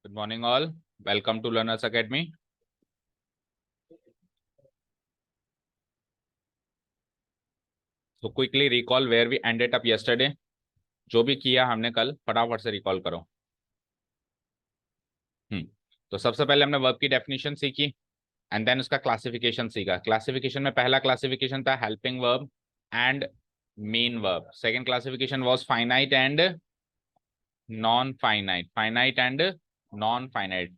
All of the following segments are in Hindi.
Good morning all. Welcome to Learners Academy. So quickly recall where we ended up yesterday. जो भी किया हमने कल फटाफट से रिकॉल करो। तो सबसे पहले हमने वर्ब की डेफिनेशन सीखी एंड देन उसका क्लासिफिकेशन सीखा। क्लासिफिकेशन में पहला क्लासिफिकेशन था helping verb and main verb. Second classification was finite and non finite, finite and non finite.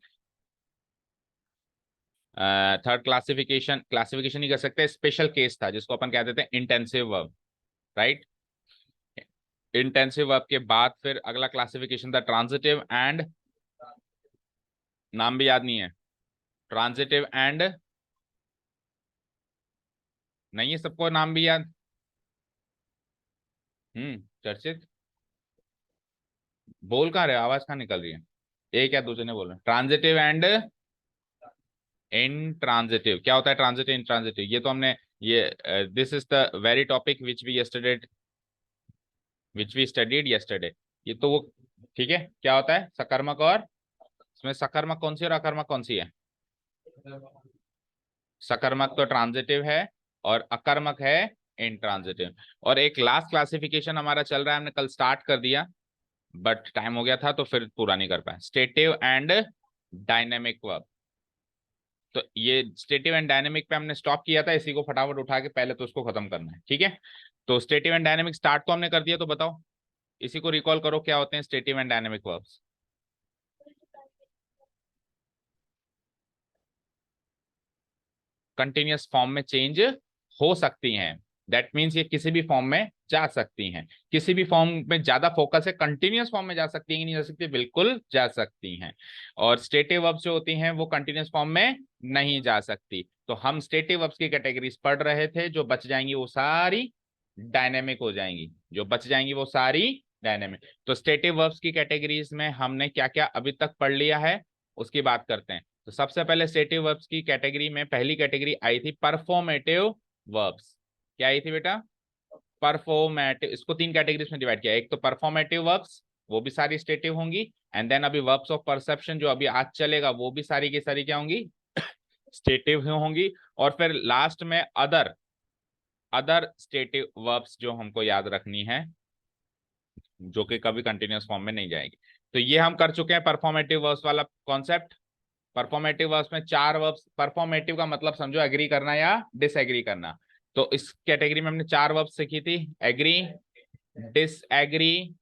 Third classification ही कर सकते हैं, स्पेशल केस था जिसको अपन कहते थे intensive verb, right. Intensive verb के बाद फिर अगला क्लासिफिकेशन था ट्रांजिटिव एंड, नाम भी याद नहीं है, ट्रांजिटिव एंड, नहीं है सबको नाम भी याद। चर्चित, बोल कहाँ रहे, आवाज कहाँ निकल रही है, एक या दूसरे ने बोला। ट्रांजिटिव एंड इंट्रांजिटिव, क्या होता है ट्रांजिटिव इंट्रांजिटिव, ये तो हमने ये this is the very topic which we studied yesterday. ये तो वो ठीक है, क्या होता है सकर्मक, और इसमें सकर्मक कौन सी और अकर्मक कौन सी है। सकर्मक तो ट्रांजिटिव है और अकर्मक है इंट्रांजिटिव। और एक लास्ट क्लासिफिकेशन हमारा चल रहा है, हमने कल स्टार्ट कर दिया बट टाइम हो गया था तो फिर पूरा नहीं कर पाए, स्टेटिव एंड डायनेमिक वर्ब। तो ये स्टेटिव एंड डायनेमिक पे हमने स्टॉप किया था, इसी को फटाफट उठा के पहले तो उसको खत्म करना है, ठीक है। तो स्टेटिव एंड डायनेमिक स्टार्ट तो हमने कर दिया, तो बताओ इसी को रिकॉल करो, क्या होते हैं stative and dynamic verbs. Continuous form में चेंज हो सकती हैं, दैट मीन्स ये किसी भी फॉर्म में जा सकती हैं। किसी भी फॉर्म में ज्यादा फोकस है, कंटिन्यूअस फॉर्म में जा सकती हैं कि नहीं जा सकती, बिल्कुल जा सकती हैं। और स्टेटिव वर्ब्स जो होती हैं वो कंटिन्यूअस फॉर्म में नहीं जा सकती। तो हम स्टेटिव वर्ब्स की कैटेगरीज पढ़ रहे थे, जो बच जाएंगी वो सारी डायनेमिक हो जाएंगी, जो बच जाएंगी वो सारी डायनेमिक। तो स्टेटिव वर्ब्स की कैटेगरीज में हमने क्या क्या अभी तक पढ़ लिया है उसकी बात करते हैं। तो सबसे पहले स्टेटिव वर्ब्स की कैटेगरी में पहली कैटेगरी आई थी परफॉर्मेटिव वर्ब्स। क्या आई थी बेटा, परफॉर्मेटिव। इसको तीन कैटेगरीज में डिवाइड किया, एक तो परफॉर्मेटिव वर्ब्स, वो भी सारी स्टेटिव होंगी, एंड देन अभी वर्ब्स ऑफ परसेप्शन जो अभी आज चलेगा वो भी सारी की सारी क्या होंगी, स्टेटिव होंगी। और फिर लास्ट में अदर स्टेटिव वर्ब्स जो हमको याद रखनी है, जो कि कभी कंटिन्यूअस फॉर्म में नहीं जाएगी। तो ये हम कर चुके हैं परफॉर्मेटिव वर्ब्स वाला कॉन्सेप्ट। परफॉर्मेटिव वर्ब्स में चार वर्ब्स, परफॉर्मेटिव का मतलब समझो एग्री करना या डिसएग्री करना। तो इस कैटेगरी में हमने चार वर्ब्स सीखी थी, एग्री, डिसएग्री,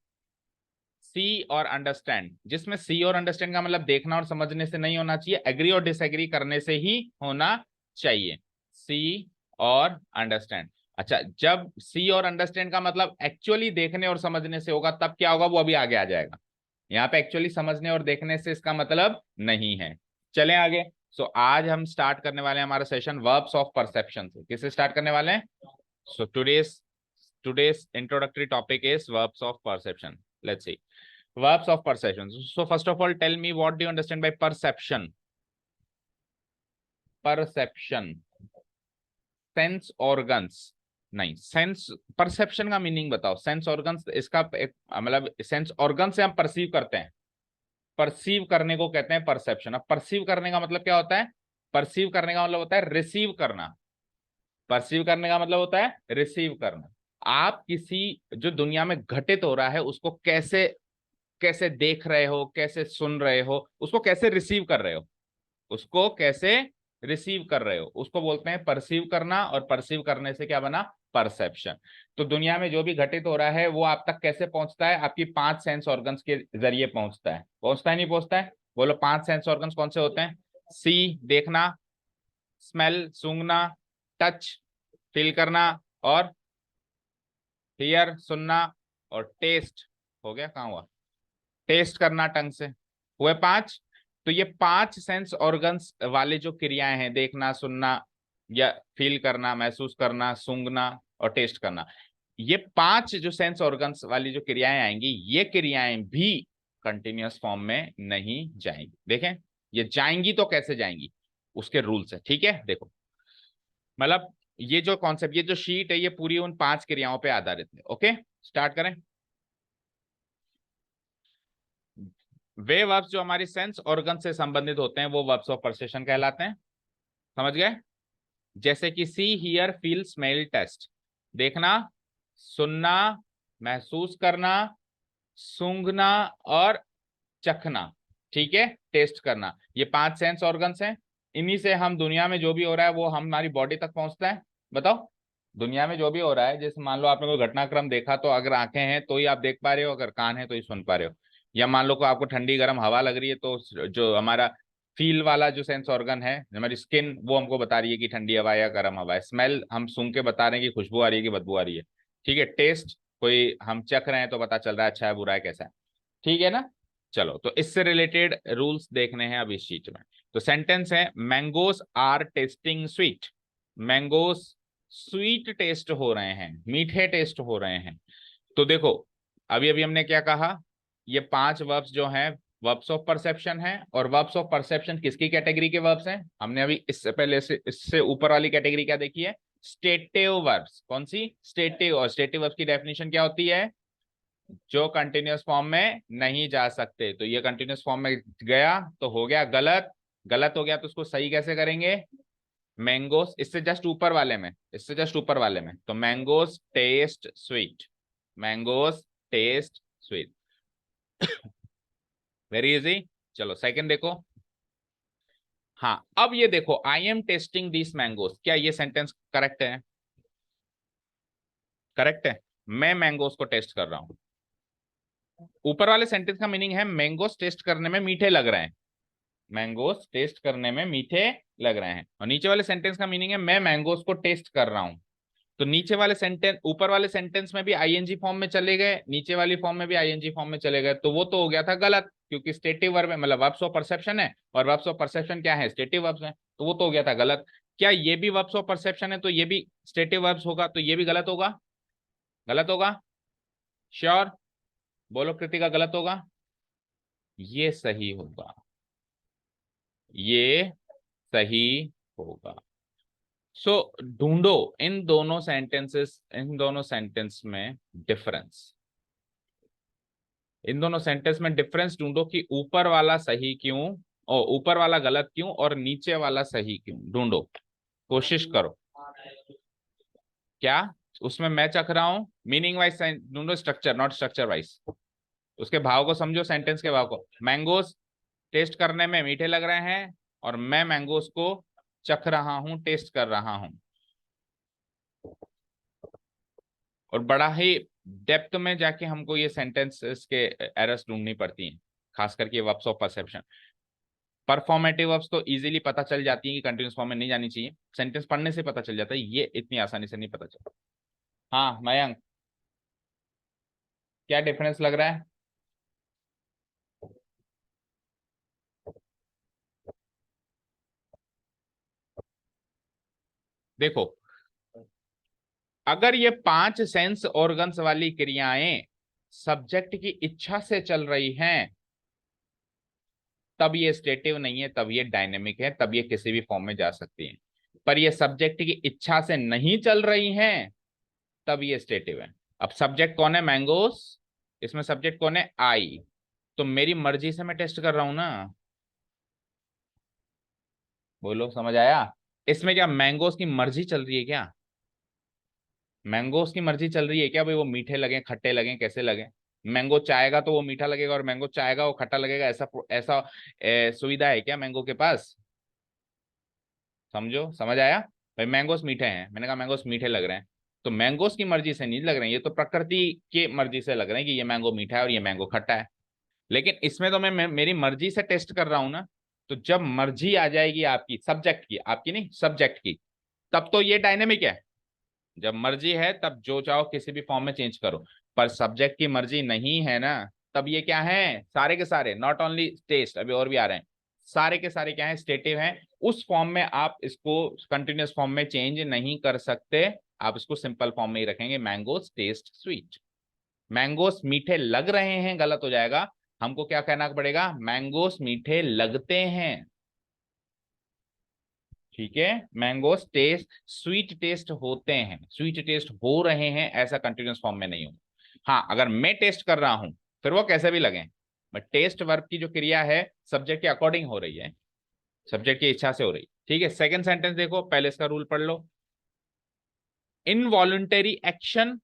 सी और अंडरस्टैंड। जिसमें सी और अंडरस्टैंड का मतलब देखना और समझने से नहीं होना चाहिए, एग्री और डिसएग्री करने से ही होना चाहिए, सी और अंडरस्टैंड। अच्छा, जब सी और अंडरस्टैंड का मतलब एक्चुअली देखने और समझने से होगा तब क्या होगा, वो अभी आगे आ जाएगा। यहाँ पे एक्चुअली समझने और देखने से इसका मतलब नहीं है। चलें आगे। सो आज हम स्टार्ट करने वाले हैं हमारा सेशन वर्ब्स ऑफ परसेप्शन से। किससे स्टार्ट करने वाले हैं? So today's introductory topic is verbs of perception. Let's see verbs of perception. So first of all, tell me what do you understand by perception? Perception, sense organs, नहीं सेंस, परसेप्शन का मीनिंग बताओ। सेंस ऑर्गन्स, इसका मतलब सेंस ऑर्गन से हम परसीव करते हैं, परसीव करने को कहते हैं परसेप्शन। अब परसीव करने का मतलब क्या होता है? परसीव करने का मतलब होता है रिसीव करना। परसीव करने का मतलब होता है रिसीव करना। आप किसी जो दुनिया में घटित हो रहा है उसको कैसे कैसे देख रहे हो, कैसे सुन रहे हो, उसको कैसे रिसीव कर रहे हो, उसको कैसे रिसीव कर रहे हो, उसको बोलते हैं परसीव करना। और परसीव करने से क्या बना? परसेप्शन। तो दुनिया में जो भी घटित हो रहा है वो आप तक कैसे पहुंचता है? आपकी पांच सेंस ऑर्गन्स के जरिए पहुंचता है। पहुंचता है नहीं पहुंचता है? बोलो पांच सेंस ऑर्गन्स कौन से होते हैं? सी देखना, स्मेल सूंघना, टच फील करना, और हियर सुनना, और टेस्ट, हो गया कहाँ हुआ, टेस्ट करना टंग से, हुए पांच। तो ये पांच सेंस ऑर्गन्स वाले जो क्रियाएं हैं, देखना, सुनना या फील करना, महसूस करना, सूंघना और टेस्ट करना, ये पांच जो सेंस ऑर्गन्स वाली जो क्रियाएं आएंगी, ये क्रियाएं भी कंटिन्यूअस फॉर्म में नहीं जाएंगी। देखें, ये जाएंगी तो कैसे जाएंगी, उसके रूल्स है, ठीक है। देखो मतलब ये जो कॉन्सेप्ट, ये जो शीट है, ये पूरी उन पांच क्रियाओं पे आधारित है। ओके, स्टार्ट करें। वे वर्ब्स जो हमारी सेंस ऑर्गन से संबंधित होते हैं वो वर्ब्स ऑफ परसेप्शन कहलाते हैं। समझ गए? जैसे कि सी, हियर, फील, स्मेल, टेस्ट। देखना, सुनना, महसूस करना, सूंघना और चखना। ठीक है, टेस्ट करना, ये 5 सेंस ऑर्गन्स हैं। इन्हीं से हम दुनिया में जो भी हो रहा है वो हमारी बॉडी तक पहुंचता है। बताओ, दुनिया में जो भी हो रहा है, जैसे मान लो आपने कोई घटनाक्रम देखा, तो अगर आंखें हैं तो ही आप देख पा रहे हो, अगर कान है तो ही सुन पा रहे हो। या मान लो को आपको ठंडी गर्म हवा लग रही है, तो जो हमारा फील वाला जो सेंस ऑर्गन है, हमारी स्किन, वो हमको बता रही है कि ठंडी हवा है या गर्म हवा है। स्मेल हम सूंघ के बता रहे हैं कि खुशबू आ रही है कि बदबू आ रही है। ठीक है, टेस्ट कोई हम चख रहे हैं तो पता चल रहा है अच्छा है बुरा है कैसा है। ठीक है ना? चलो, तो इससे रिलेटेड रूल्स देखने हैं अब इस चीज में। तो सेंटेंस है, mangoes are tasting sweet. Mangoes sweet taste हो रहे हैं, मीठे टेस्ट हो रहे हैं। तो देखो, अभी अभी हमने क्या कहा, ये 5 वर्ब्स जो हैं वर्ब्स ऑफ परसेप्शन है। और वर्ब्स ऑफ परसेप्शन किसकी कैटेगरी के वर्ब्स हैं? हमने अभी इससे पहले से इससे ऊपर वाली कैटेगरी क्या देखी है? Stative verbs. कौन सी? स्टेटिव। और स्टेटिव वर्ब्स की डेफिनेशन क्या होती है? जो कंटिन्यूअस फॉर्म में नहीं जा सकते। तो ये कंटिन्यूअस फॉर्म में गया तो हो गया गलत। गलत हो गया तो उसको सही कैसे करेंगे? मैंगोस, इससे जस्ट ऊपर वाले में, इससे जस्ट ऊपर वाले में, तो mangoes test sweet. Mangoes test sweet. Very easy. चलो सेकंड देखो। हाँ, अब ये देखो, I M testing this mangoes, क्या ये सेंटेंस करेक्ट है? करेक्ट है, मैं मैंगोस को टेस्ट कर रहा हूं। ऊपर वाले सेंटेंस का मीनिंग है मैंगोस टेस्ट करने में मीठे लग रहे हैं। मैंगोस टेस्ट करने में मीठे लग रहे हैं। और नीचे वाले सेंटेंस का मीनिंग है मैं मैंगोस को टेस्ट कर रहा हूं। तो नीचे वाले सेंटेंस, ऊपर वाले सेंटेंस में भी आईएनजी फॉर्म में चले गए, नीचे वाली फॉर्म में भी आईएनजी फॉर्म में चले गए, तो वो तो हो गया था गलत, क्योंकि स्टेटिव वर्ब है, मतलब वर्ब्स ऑफ परसेप्शन है, और वर्ब्स ऑफ परसेप्शन क्या है? स्टेटिव वर्ब्स है, तो वो तो हो गया था गलत। क्या ये भी वर्ब्स ऑफ परसेप्शन है तो ये भी स्टेटिव वर्ब्स होगा, तो ये भी गलत होगा? गलत होगा? श्योर? बोलो कृतिका, गलत होगा? ये सही होगा, ये सही होगा। सो ढूंढो इन दोनों सेंटेंस में डिफरेंस। इन दोनों सेंटेंस में डिफरेंस ढूंढो कि ऊपर वाला सही क्यों और ढूंढो ऊपर वाला गलत क्यों और नीचे वाला सही क्यों, ढूंढो, कोशिश करो। क्या उसमें मैं चख रहा हूं? मीनिंग वाइज ढूंढो, स्ट्रक्चर, नॉट स्ट्रक्चर वाइज। उसके भाव को समझो, सेंटेंस के भाव को। मैंगोस टेस्ट करने में मीठे लग रहे हैं और मैं मैंगोस को चख रहा हूं, टेस्ट कर रहा हूं। और बड़ा ही डेप्थ में जाके हमको ये सेंटेंसेस के एरर्स ढूंढनी पड़ती हैं, खास करके verbs of perception. Performative verbs तो इजीली पता चल जाती है कि कंटिन्यूस फॉर्म में नहीं जानी चाहिए, सेंटेंस पढ़ने से पता चल जाता है, ये इतनी आसानी से नहीं पता चलता। हाँ मयंक, क्या डिफरेंस लग रहा है? देखो, अगर ये 5 सेंस ऑर्गन्स वाली क्रियाएं सब्जेक्ट की इच्छा से चल रही हैं, तब ये स्टेटिव नहीं है, तब ये डायनेमिक है, तब ये किसी भी फॉर्म में जा सकती है। पर ये सब्जेक्ट की इच्छा से नहीं चल रही हैं, तब ये स्टेटिव है। अब सब्जेक्ट कौन है? मैंगोस। इसमें सब्जेक्ट कौन है? आई। तो मेरी मर्जी से मैं टेस्ट कर रहा हूं ना। बोलो, समझ आया? इसमें क्या मैंगोस की मर्जी चल रही है क्या? मैंगोस की मर्जी चल रही है क्या भाई, वो मीठे लगे, खट्टे लगे, कैसे लगे? मैंगो चाहेगा तो वो मीठा लगेगा, और मैंगो चाहेगा वो खट्टा लगेगा, ऐसा ऐसा सुविधा है क्या मैंगो के पास? समझो, समझ आया? भाई मैंगोस मीठे हैं, मैंने कहा मैंगोस मीठे लग रहे हैं, तो मैंगोस की मर्जी से नहीं लग रहे हैं, ये तो प्रकृति की मर्जी से लग रहे हैं कि ये मैंगो मीठा है और ये मैंगो खट्टा है। लेकिन इसमें तो मैं मेरी मर्जी से टेस्ट कर रहा हूं ना। तो जब मर्जी आ जाएगी आपकी, सब्जेक्ट की, आपकी नहीं, सब्जेक्ट की, तब तो ये डायनेमिक है। जब मर्जी है तब जो चाहो किसी भी फॉर्म में चेंज करो। पर सब्जेक्ट की मर्जी नहीं है ना, तब ये क्या है? सारे के सारे, नॉट ओनली टेस्ट, अभी और भी आ रहे हैं, सारे के सारे क्या है? स्टेटिव हैं। उस फॉर्म में आप इसको कंटिन्यूअस फॉर्म में चेंज नहीं कर सकते, आप इसको सिंपल फॉर्म में ही रखेंगे, मैंगोस टेस्ट स्वीट। मैंगोस मीठे लग रहे हैं गलत हो जाएगा, हमको क्या कहना पड़ेगा? मैंगोस मीठे लगते हैं। ठीक है, मैंगोस टेस्ट स्वीट टेस्ट होते हैं, स्वीट टेस्ट हो रहे हैं, ऐसा कंटिन्यूअस फॉर्म में नहीं हो। हाँ, अगर मैं टेस्ट कर रहा हूं, फिर वो कैसे भी लगे, बट टेस्ट वर्ब की जो क्रिया है सब्जेक्ट के अकॉर्डिंग हो रही है, सब्जेक्ट की इच्छा से हो रही है। ठीक है, सेकंड सेंटेंस देखो, पहले इसका रूल पढ़ लो। Involuntary action,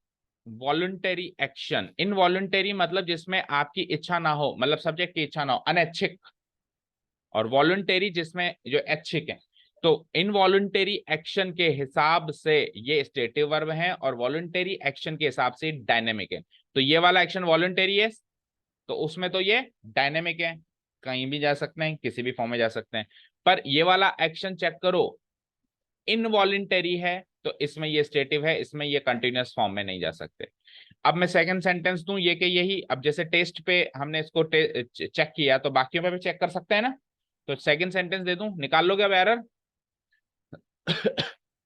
voluntary action, involuntary मतलब जिसमें आपकी इच्छा ना हो, मतलब सब्जेक्ट की इच्छा ना हो, अनैच्छिक, और वॉलंटरी जिसमें जो ऐच्छिक है। तो इनवॉलंटरी एक्शन के हिसाब से ये स्टेटिव वर्ब है और वॉलंटरी एक्शन के हिसाब से डायनेमिक है। तो ये वाला एक्शन वॉलंटरी है तो उसमें तो ये डायनेमिक है, कहीं भी जा सकते हैं, किसी भी फॉर्म में जा सकते हैं। पर ये वाला एक्शन चेक करो, इनवॉलंटरी है तो इसमें ये स्टेटिव है, इसमें ये कंटिन्यूअस फॉर्म में नहीं जा सकते। अब मैं सेकंड सेंटेंस दूं ये कि यही, अब जैसे टेस्ट पे हमने इसको चेक किया तो बाकियों पे भी चेक कर सकते हैं ना। तो सेकंड सेंटेंस दे दूं, निकाल लोगे अब एरर।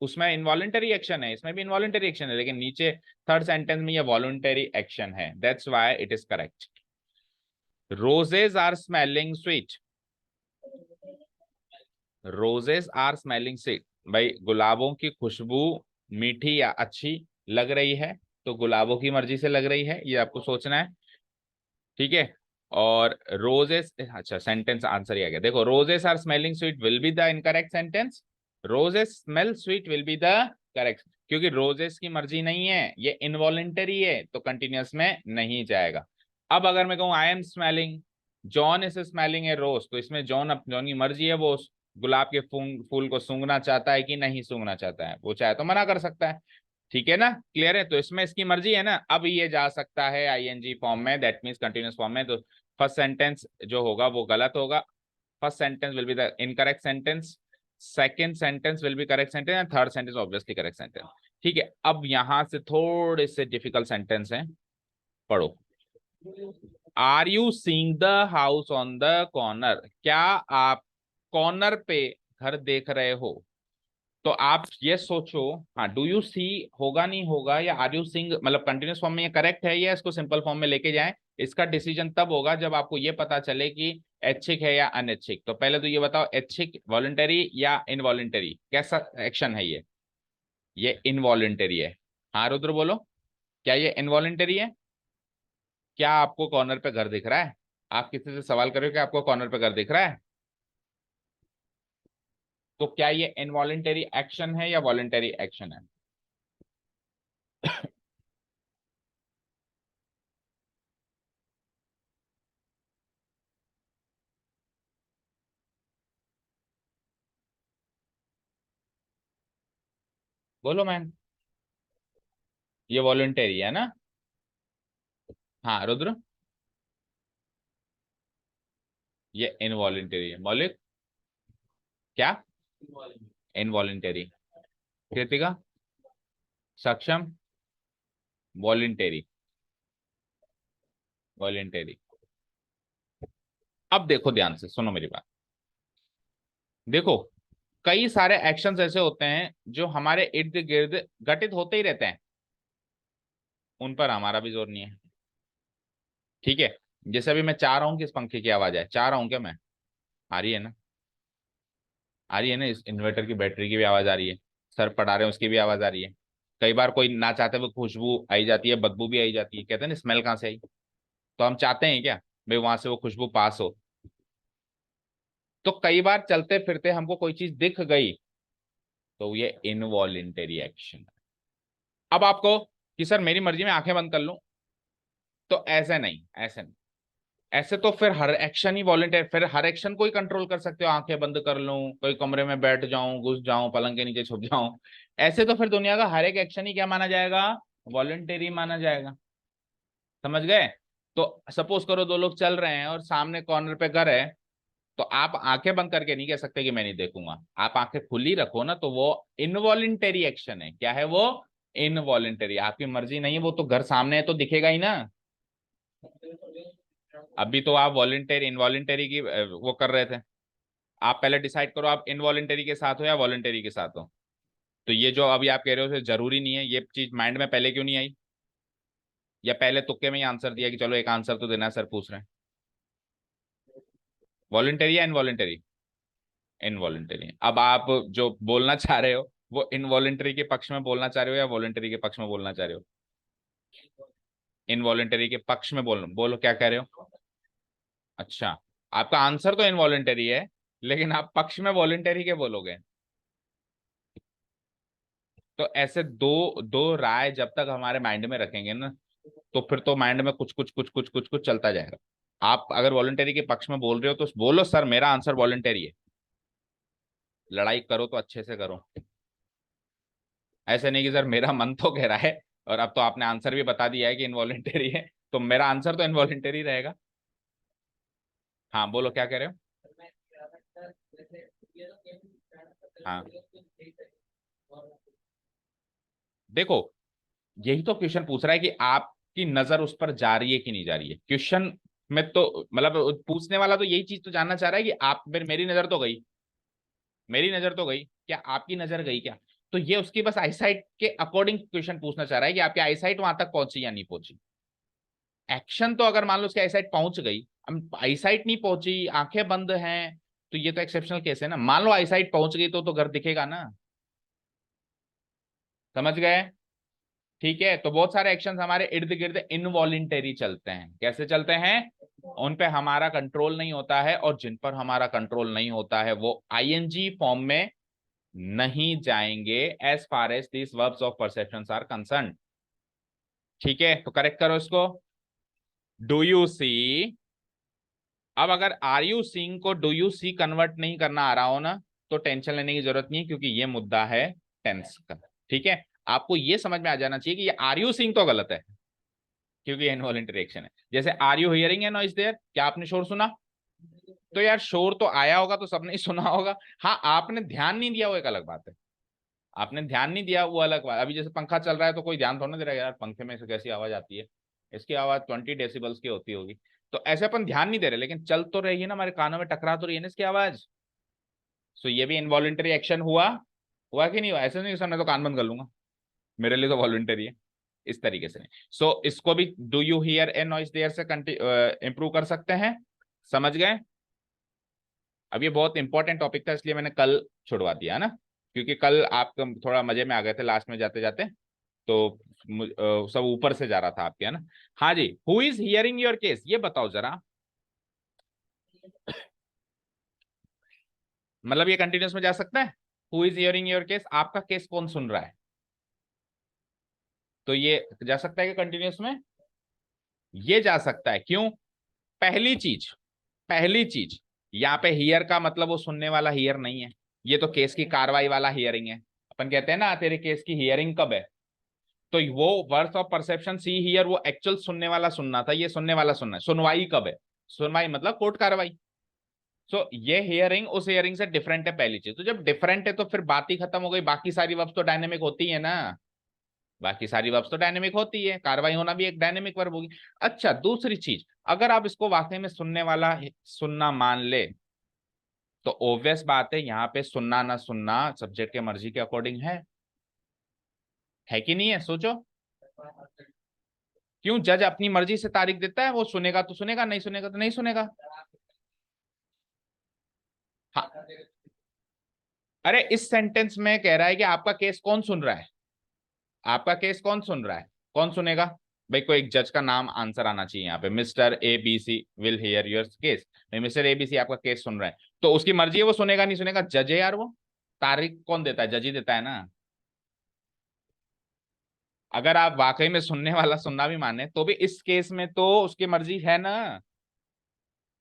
उसमें इनवॉलंटरी एक्शन है, इसमें भी इनवॉलंटरी एक्शन है, लेकिन नीचे थर्ड सेंटेंस में ये वॉलंटरी एक्शन है, that's why it is correct. Roses are smelling sweet, roses are smelling sweet, भाई गुलाबों की खुशबू मीठी या अच्छी लग रही है, तो गुलाबों की मर्जी से लग रही है, ये आपको सोचना है। ठीक है, और रोजेस, अच्छा सेंटेंस आंसर ही आ गया, देखो roses are smelling sweet will be the incorrect sentence, roses smell sweet will be the correct, क्योंकि रोजेस की मर्जी नहीं है, ये इनवॉलेंटरी है तो कंटिन्यूअस में नहीं जाएगा। अब अगर मैं कहूँ I am smelling, John is smelling a rose, तो इसमें जॉन की मर्जी है, वो गुलाब के फूल को सूंघना चाहता है कि नहीं सूंघना चाहता है, वो चाहे तो मना कर सकता है। ठीक है ना, क्लियर है, तो इसमें इसकी मर्जी है ना। अब ये जा सकता है आईएनजी फॉर्म में, दैट मींस कंटिन्यूअस फॉर्म में, तो फर्स्ट सेंटेंस जो होगा वो गलत होगा, first sentence will be the incorrect sentence, second sentence will be correct sentence and third sentence obviously correct sentence. ठीक है, अब यहां से थोड़े से डिफिकल्ट सेंटेंस हैं, पढ़ो। Are you seeing the house on the corner, क्या आप कॉर्नर पे घर देख रहे हो? तो आप ये सोचो, हाँ डू यू सी होगा नहीं होगा, या आर यू सिंग, मतलब कंटिन्यूस फॉर्म में ये करेक्ट है या इसको सिंपल फॉर्म में लेके जाएं, इसका डिसीजन तब होगा जब आपको ये पता चले कि ऐच्छिक है या अनैच्छिक। तो पहले तो ये बताओ, ऐच्छिक वॉलंटरी या इनवॉलंटरी, कैसा एक्शन है ये इनवॉलंटरी है। हाँ रुद्र बोलो, क्या ये इनवॉलंटरी है? क्या आपको कॉर्नर पे घर दिख रहा है? आप किसी से सवाल करो कि आपको कॉर्नर पे घर दिख रहा है, तो क्या ये इनवॉलंटरी एक्शन है या वॉलंटरी एक्शन है? बोलो मैन, ये वॉलंटरी है ना? हाँ रुद्र, ये इनवॉलेंटरी है। मौलिक, क्या इनवॉलेंटरी? कृतिका, सक्षम, वॉलेंटरी, वॉलेंटरी। अब देखो ध्यान से सुनो मेरी बात, देखो कई सारे एक्शंस ऐसे होते हैं जो हमारे इर्द गिर्द घटित होते ही रहते हैं, उन पर हमारा भी जोर नहीं है। ठीक है, जैसे अभी मैं चाह रहा हूं कि इस पंखे की आवाज आए, चाह रहा हूं क्या मैं? आ रही है ना, आ रही है ना, इस इन्वर्टर की बैटरी की भी आवाज आ रही है, सर पढ़ा रहे हैं उसकी भी आवाज आ रही है, कई बार कोई ना चाहते हुए खुशबू आई जाती है, बदबू भी आई जाती है, कहते हैं ना स्मेल कहाँ से आई, तो हम चाहते हैं क्या भाई वहां से वो खुशबू पास हो? तो कई बार चलते फिरते हमको कोई चीज दिख गई, तो ये इनवॉलेंटरी एक्शन है। अब आपको कि सर मेरी मर्जी में आंखें बंद कर लूं, तो ऐसे नहीं, ऐसे नहीं, ऐसे तो फिर हर एक्शन ही वॉलेंटरी, फिर हर एक्शन को ही कंट्रोल कर सकते हो, आंखें बंद कर लूं, कोई कमरे में बैठ जाऊं, घुस जाऊं, पलंग के नीचे छुप जाऊं, ऐसे तो फिर दुनिया का हर एक एक्शन ही क्या माना जाएगा? वॉलेंटरी माना जाएगा। समझ गए? तो सपोज करो दो लोग चल रहे हैं और सामने कॉर्नर पे घर है, तो आप आंखें बंद करके नहीं कह सकते कि मैं नहीं देखूंगा, आप आंखें खुली रखो ना, तो वो इनवॉलेंटरी एक्शन है। क्या है वो? इनवॉलेंटरी, आपकी मर्जी नहीं है, वो तो घर सामने है तो दिखेगा ही ना। अभी तो आप वॉलेंटरी इनवॉलेंटरी की वो कर रहे थे, आप पहले डिसाइड करो आप इनवॉलेंटरी के साथ हो या वॉलेंटरी के साथ हो। तो ये जो अभी आप कह रहे हो उसे जरूरी नहीं है, ये चीज माइंड में पहले क्यों नहीं आई, या पहले तुक्के में ही आंसर दिया कि चलो एक आंसर तो देना है, सर पूछ रहे हैं। वॉलेंटरी या इनवॉलेंटरी? इनवॉलेंटरी। अब आप जो बोलना चाह रहे हो वो इनवॉलेंटरी के पक्ष में बोलना चाह रहे हो या वॉलेंटरी के पक्ष में बोलना चाह रहे हो? इनवॉलेंटरी के पक्ष में बोलो, बोलो क्या कह रहे हो? अच्छा, आपका आंसर तो इनवॉलेंटरी है, लेकिन आप पक्ष में वॉलेंटरी के बोलोगे। तो ऐसे दो दो राय जब तक हमारे माइंड में रखेंगे ना, तो फिर तो माइंड में कुछ कुछ कुछ कुछ कुछ कुछ चलता जाएगा। आप अगर वॉलेंटरी के पक्ष में बोल रहे हो तो बोलो सर मेरा आंसर वॉलेंटरी है। लड़ाई करो तो अच्छे से करो, ऐसे नहीं कि सर मेरा मन तो कह रहा है और अब तो आपने आंसर भी बता दिया है कि इनवॉलेंटरी है, तो मेरा आंसर तो इनवॉलेंटरी रहेगा। हाँ बोलो क्या कह रहे हो। हाँ देखो, यही तो क्वेश्चन पूछ रहा है कि आपकी नजर उस पर जा रही है कि नहीं जा रही है। क्वेश्चन में तो मतलब पूछने वाला तो यही चीज तो जानना चाह रहा है कि आप मेरी नजर तो गई, मेरी नजर तो गई, क्या आपकी नजर गई क्या। तो ये उसकी बस आईसाइट के अकॉर्डिंग क्वेश्चन पूछना चाह रहा है कि आपकी आईसाइट वहां तक पहुंची या नहीं पहुंची। एक्शन तो अगर मान लो उसकी आईसाइट पहुंच गई, अब आईसाइट नहीं पहुंची, आंखें बंद हैं, तो ये तो एक्सेप्शनल केस है ना। मान लो आईसाइट पहुंच गई तो घर दिखेगा ना। समझ गए। ठीक है, तो बहुत सारे एक्शन हमारे इर्द गिर्द इनवॉलेंटरी चलते हैं। कैसे चलते हैं, उन पे हमारा कंट्रोल नहीं होता है, और जिन पर हमारा कंट्रोल नहीं होता है वो आईएनजी फॉर्म में नहीं जाएंगे as far as this verbs of perception are concern. ठीक है, तो करेक्ट करो इसको। Do you see. अब अगर आर यू सीइंग को डू यू सी कन्वर्ट नहीं करना आ रहा हो ना, तो टेंशन लेने की जरूरत नहीं है, क्योंकि ये मुद्दा है टेंस का। ठीक है, आपको ये समझ में आ जाना चाहिए कि ये आर यू सीइंग तो गलत है, क्योंकि इनवॉलेंटरी एक्शन है। जैसे आर यू हियरिंग है नॉइज देयर, क्या आपने शोर सुना। तो यार शोर तो आया होगा तो सबने ही सुना होगा। हाँ आपने ध्यान नहीं दिया वो एक अलग बात है, आपने ध्यान नहीं दिया वो अलग बात। अभी जैसे पंखा चल रहा है तो कोई ध्यान थोड़ा ना दे रहा है, यार पंखे में से कैसी आवाज आती है, इसकी आवाज 20 डेसिबल्स की होती होगी। तो ऐसे अपन ध्यान नहीं दे रहे, लेकिन चल तो रही है ना, हमारे कानों में टकरा तो रही है ना इसकी आवाज। सो ये भी इनवॉलेंटरी एक्शन हुआ, हुआ कि नहीं हुआ। ऐसे नहीं सर मैं तो कान बंद कर लूंगा, मेरे लिए तो वॉलंटरी है, इस तरीके से नहीं। सो इसको भी do you hear a noise there से इंप्रूव कर सकते हैं। समझ गए। अब ये बहुत इंपॉर्टेंट टॉपिक था, इसलिए मैंने कल छुड़वा दिया है ना, क्योंकि कल आप थोड़ा मजे में आ गए थे लास्ट में जाते जाते, तो सब ऊपर से जा रहा था आपके, है ना। हाँ जी, who is hearing your case, ये बताओ जरा। मतलब ये कंटिन्यूस में जा सकता है। Who is hearing your case, आपका केस कौन सुन रहा है, तो ये जा सकता है कि कंटिन्यूस में ये जा सकता है। क्यों। पहली चीज, पहली चीज, यहाँ पे हियर का मतलब वो सुनने वाला हियर नहीं है, ये तो केस की कार्रवाई वाला हियरिंग है। अपन कहते हैं ना तेरे केस की हियरिंग कब है, तो वो words of perception see here, वो एक्चुअल सुनने वाला सुनना था, ये सुनने वाला सुनना है। सुनवाई कब है, सुनवाई मतलब कोर्ट कार्रवाई। सो ये हियरिंग उस हियरिंग से डिफरेंट है, पहली चीज। तो जब डिफरेंट है तो फिर बात ही खत्म हो गई, बाकी सारी वर्ब्स तो डायनेमिक होती है ना, बाकी सारी वर्ब्स तो डायनेमिक होती है, कार्रवाई होना भी एक डायनेमिक वर्ब होगी। अच्छा दूसरी चीज, अगर आप इसको वाकई में सुनने वाला सुनना मान ले, तो ऑब्वियस बात है यहाँ पे सुनना ना सुनना सब्जेक्ट के मर्जी के अकॉर्डिंग है कि नहीं है, सोचो। क्यों, जज अपनी मर्जी से तारीख देता है, वो सुनेगा तो सुनेगा, नहीं सुनेगा तो नहीं सुनेगा। हाँ, अरे इस सेंटेंस में कह रहा है कि आपका केस कौन सुन रहा है, आपका केस कौन सुन रहा है, कौन सुनेगा। भाई कोई एक जज का नाम आंसर आना चाहिए यहाँ पे, mister A B C will hear your case. Mister A B C आपका केस सुन रहा है, तो उसकी मर्जी है, वो सुनेगा नहीं सुनेगा, जज है यार वो। तारीख कौन देता है, जज ही देता है ना। अगर आप वाकई में सुनने वाला सुनना भी माने, तो भी इस केस में तो उसकी मर्जी है ना,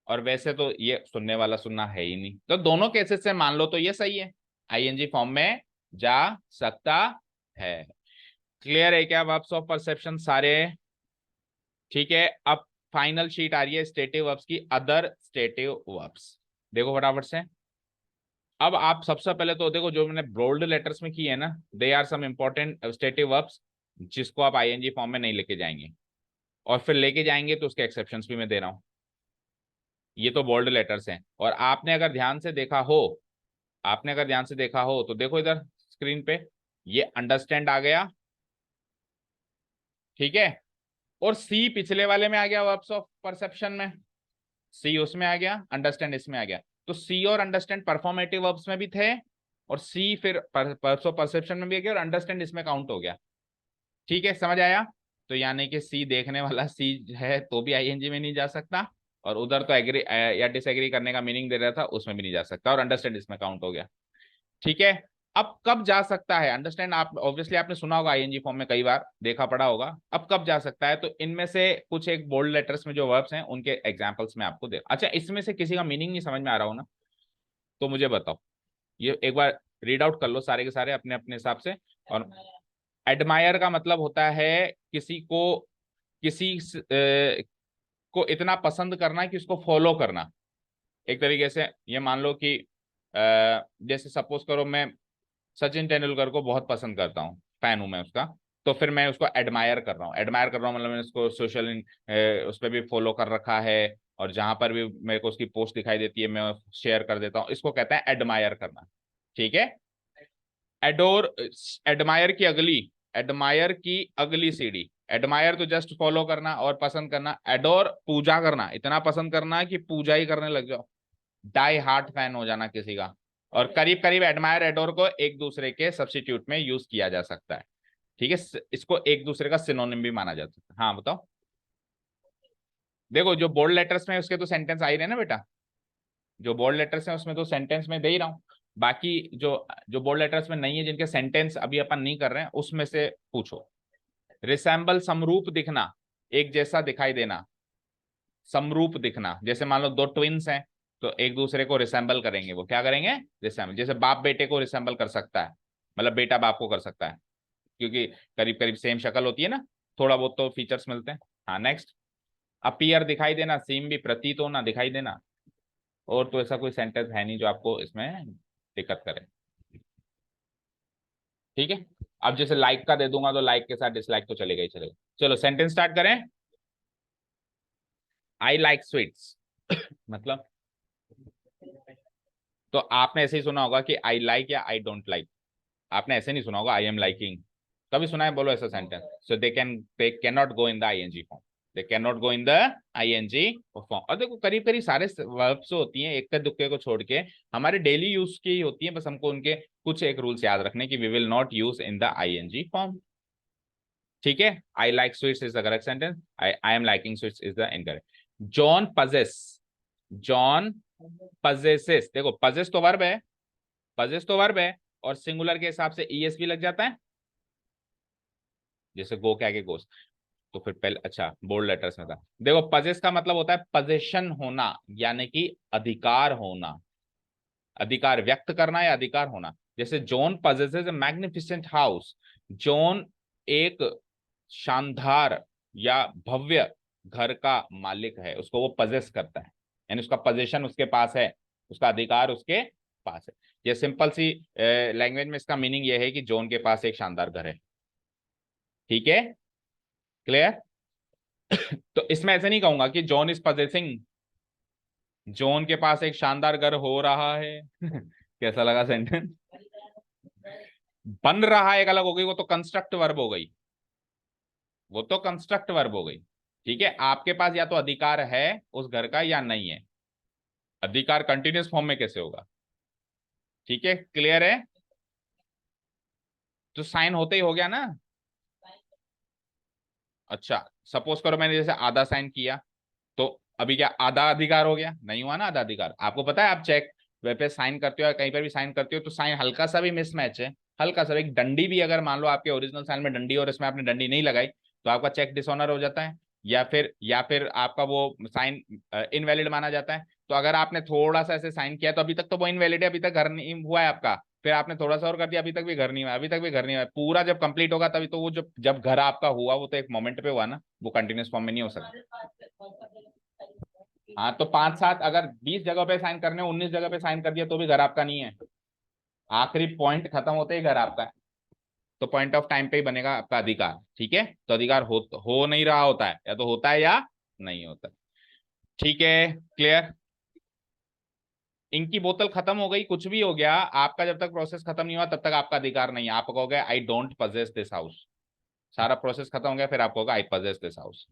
और वैसे तो ये सुनने वाला सुनना है ही नहीं। तो दोनों केसेस से मान लो तो ये सही है, आईएनजी फॉर्म में जा सकता है। क्लियर है क्या वर्ब्स ऑफ परसेप्शन सारे। ठीक है, अब फाइनल शीट आ रही है स्टेटिव वर्ब्स की, अदर स्टेटिव वर्ब्स। देखो फटाफट से। अब आप सबसे पहले तो देखो जो मैंने बोल्ड लेटर्स में की है ना, they are some important stative verbs, जिसको आप आईएनजी फॉर्म में नहीं लेके जाएंगे, और फिर लेके जाएंगे तो उसके एक्सेप्शंस भी मैं दे रहा हूं। ये तो बोल्ड लेटर्स हैं, और आपने अगर ध्यान से देखा हो, आपने अगर ध्यान से देखा हो तो देखो इधर स्क्रीन पे, ये अंडरस्टैंड आ गया। ठीक है, और सी पिछले वाले में आ गया वर्ब्स ऑफ परसेप्शन में, सी उसमें आ गया, अंडरस्टैंड इसमें आ गया। तो सी और अंडरस्टैंड परफॉर्मेटिव वर्ब्स में भी थे, और सी फिर वर्ब्स ऑफ परसेप्शन में भी आ गया, और अंडरस्टैंड इसमें काउंट हो गया। ठीक है, समझ आया। तो यानी कि सी देखने वाला सी है तो भी आईएनजी में नहीं जा सकता, और उधर तो एग्री या डिसएग्री करने का मीनिंग दे रहा था, उसमें भी नहीं जा सकता, और अंडरस्टैंड इसमें काउंट हो गया। ठीक है। अब कब जा सकता है अंडरस्टैंड, आप ऑब्वियसली आपने सुना होगा आईएनजी फॉर्म में कई बार देखा पड़ा होगा। अब कब जा सकता है, तो इनमें से कुछ एक बोल्ड लेटर्स में जो वर्ब्स हैं उनके एग्जांपल्स में आपको दे। अच्छा, इसमें से किसी का मीनिंग नहीं समझ में आ रहा हो ना, तो मुझे बताओ, ये एक बार रीड आउट कर लो सारे के सारे अपने अपने हिसाब से। और एडमायर का मतलब होता है किसी को, को इतना पसंद करना कि उसको फॉलो करना। एक तरीके से ये मान लो कि जैसे सपोज करो मैं सचिन तेंदुलकर को बहुत पसंद करता हूँ, फैन हूं मैं उसका, तो फिर मैं उसको एडमायर कर रहा हूँ। एडमायर कर रहा हूँ मतलब मैंने उसको सोशल उस पर भी फॉलो कर रखा है, और जहां पर भी मेरे को उसकी पोस्ट दिखाई देती है मैं शेयर कर देता हूँ। इसको कहते हैं एडमायर करना। ठीक है। एडोर, एडमायर की अगली, एडमायर की अगली सीढ़ी, एडमायर तो जस्ट फॉलो करना और पसंद करना, एडोर पूजा करना, इतना पसंद करना कि पूजा ही करने लग जाओ, डाई हार्ट फैन हो जाना किसी का। और करीब करीब एडमायर एडोर को एक दूसरे के सब्स्टिट्यूट में यूज किया जा सकता है। ठीक है, इसको एक दूसरे का सिनोनिम भी माना जा सकता है। हाँ बताओ। देखो जो बोल्ड लेटर्स में उसके तो सेंटेंस आ ही रहे ना बेटा, जो बोल्ड लेटर्स हैं उसमें तो सेंटेंस में दे ही रहा हूँ। बाकी जो जो बोल्ड लेटर्स में नहीं है, जिनके सेंटेंस अभी अपन नहीं कर रहे हैं, उसमें से पूछो। रिसेंबल, समरूप दिखना, एक जैसा दिखाई देना। समरूप दिखना, जैसे मान लो दो ट्विन्स हैं तो एक दूसरे को रिसेंबल करेंगे, वो क्या करेंगे, रिसेंबल। जैसे बाप बेटे को रिसेंबल कर सकता है, मतलब बेटा बाप को कर सकता है, क्योंकि करीब करीब सेम शक्ल होती है ना, थोड़ा बहुत तो फीचर्स मिलते हैं। हाँ नेक्स्ट। अपीयर, दिखाई देना, सीम भी प्रतीत होना, दिखाई देना। और तो ऐसा कोई सेंटेंस है नहीं जो आपको इसमें दिक्कत करे। ठीक है। अब जैसे लाइक का दे दूंगा तो लाइक के साथ डिसलाइक तो चलेगा ही चलेगा। चलो सेंटेंस स्टार्ट करें। आई लाइक स्वीट्स मतलब, तो आपने ऐसे ही सुना होगा कि आई लाइक या आई डोंट लाइक। आपने ऐसे नहीं सुना होगा आई एम लाइकिंग। कभी सुना है, बोलो ऐसा sentence. So they can not go in the ING form, they can not go in the ING form. और देखो करीब करीब सारे वर्ब्स होती हैं, एक दुक्के को छोड़ के हमारे डेली यूज की होती है, बस हमको उनके कुछ एक रूल्स याद रखने की। We will not use in the ING form. ठीक है। I like sweets is the correct sentence, I am liking sweets is the incorrect. John possess, John possesses, देखो पजेस तो वर्ब है, पजेस तो वर्ब है, और सिंगुलर के हिसाब से ईएस भी लग जाता है, जैसे गो के आगे गोस। तो फिर पहले अच्छा बोल्ड लेटर्स में था। देखो पजेस का मतलब होता है पजेशन होना, यानी कि अधिकार होना, अधिकार व्यक्त करना या अधिकार होना। जैसे जॉन पजेसेस ए मैग्निफिसेंट हाउस, जॉन एक शानदार या भव्य घर का मालिक है, उसको वो पजेस करता है, यानी उसका पोजीशन उसके पास है, उसका अधिकार उसके पास है। ये सिंपल सी लैंग्वेज में इसका मीनिंग ये है कि जॉन के पास एक शानदार घर है। ठीक है, क्लियर। तो इसमें ऐसे नहीं कहूंगा कि जॉन इज पजेसिंग, जॉन के पास एक शानदार घर हो रहा है कैसा लगा सेंटेंस। बन रहा है एक अलग हो गई, वो तो कंस्ट्रक्ट वर्ब हो गई, वो तो कंस्ट्रक्ट वर्ब हो गई। ठीक है, आपके पास या तो अधिकार है उस घर का या नहीं है। अधिकार कंटिन्यूस फॉर्म में कैसे होगा। ठीक है, क्लियर है। तो साइन होते ही हो गया ना। अच्छा, सपोज करो मैंने जैसे आधा साइन किया, तो अभी क्या आधा अधिकार हो गया, नहीं हुआ ना आधा अधिकार। आपको पता है आप चेक वेब पे साइन करते हो या कहीं पर भी साइन करते हो तो साइन हल्का सा भी मिसमैच है, हल्का सा एक डंडी भी, अगर मान लो आपके ओरिजिनल साइन में डंडी और इसमें आपने डंडी नहीं लगाई, तो आपका चेक डिसऑनर हो जाता है, या फिर आपका वो साइन इनवैलिड माना जाता है। तो अगर आपने थोड़ा सा ऐसे साइन किया तो अभी तक तो वो इनवैलिड है, अभी तक घर नहीं हुआ है आपका। फिर आपने थोड़ा सा और कर दिया, अभी तक भी घर नहीं हुआ, अभी तक भी घर नहीं हुआ। पूरा जब कंप्लीट होगा तभी तो वो जब घर आपका हुआ वो तो एक मोमेंट पे हुआ ना, वो कंटिन्यूस फॉर्म में नहीं हो सकता। हाँ तो 5-7 अगर 20 जगह पे साइन करने 19 जगह पे साइन कर दिया तो भी घर आपका नहीं है, आखिरी पॉइंट खत्म होते ही घर आपका है। तो पॉइंट ऑफ टाइम पे ही बनेगा आपका अधिकार। ठीक है, तो अधिकार हो नहीं रहा होता है, या तो होता है या नहीं होता। ठीक है, क्लियर। इनकी बोतल खत्म हो गई, कुछ भी हो गया, आपका जब तक प्रोसेस खत्म नहीं हुआ तब तक आपका अधिकार नहीं है। आप कहोगे I don't possess this house, सारा प्रोसेस खत्म हो गया फिर आप कहोगे आई पजेस दिस हाउस।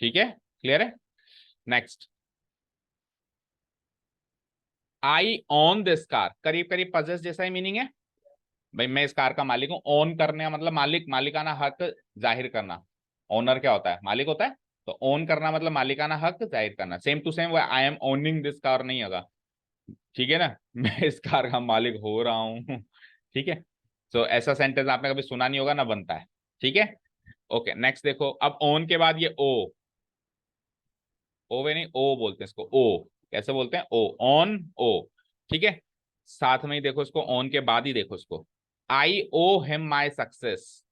ठीक है, क्लियर है। Next, I own this car, करीब करीब पजेस जैसा ही मीनिंग है। भाई मैं इस कार का मालिक हूं, ओन करने का मतलब मालिक, मालिकाना हक जाहिर करना। ओनर क्या होता है, मालिक होता है। तो ओन करना मतलब मालिकाना हक जाहिर करना, सेम टू सेम वो I am owning this car नहीं होगा, ठीक है ना, मैं इस कार का मालिक हो रहा हूँ, ठीक है। तो ऐसा सेंटेंस आपने कभी सुना नहीं होगा ना बनता है, ठीक है। ओके नेक्स्ट देखो, अब ओन के बाद ये ओ वे नहीं, ओ बोलते हैं इसको, ओ कैसे बोलते हैं, ओ ऑन ओ, ठीक है। साथ में ही देखो इसको, ऑन के बाद ही देखो इसको, आई ओ हिम माई सक्सेस,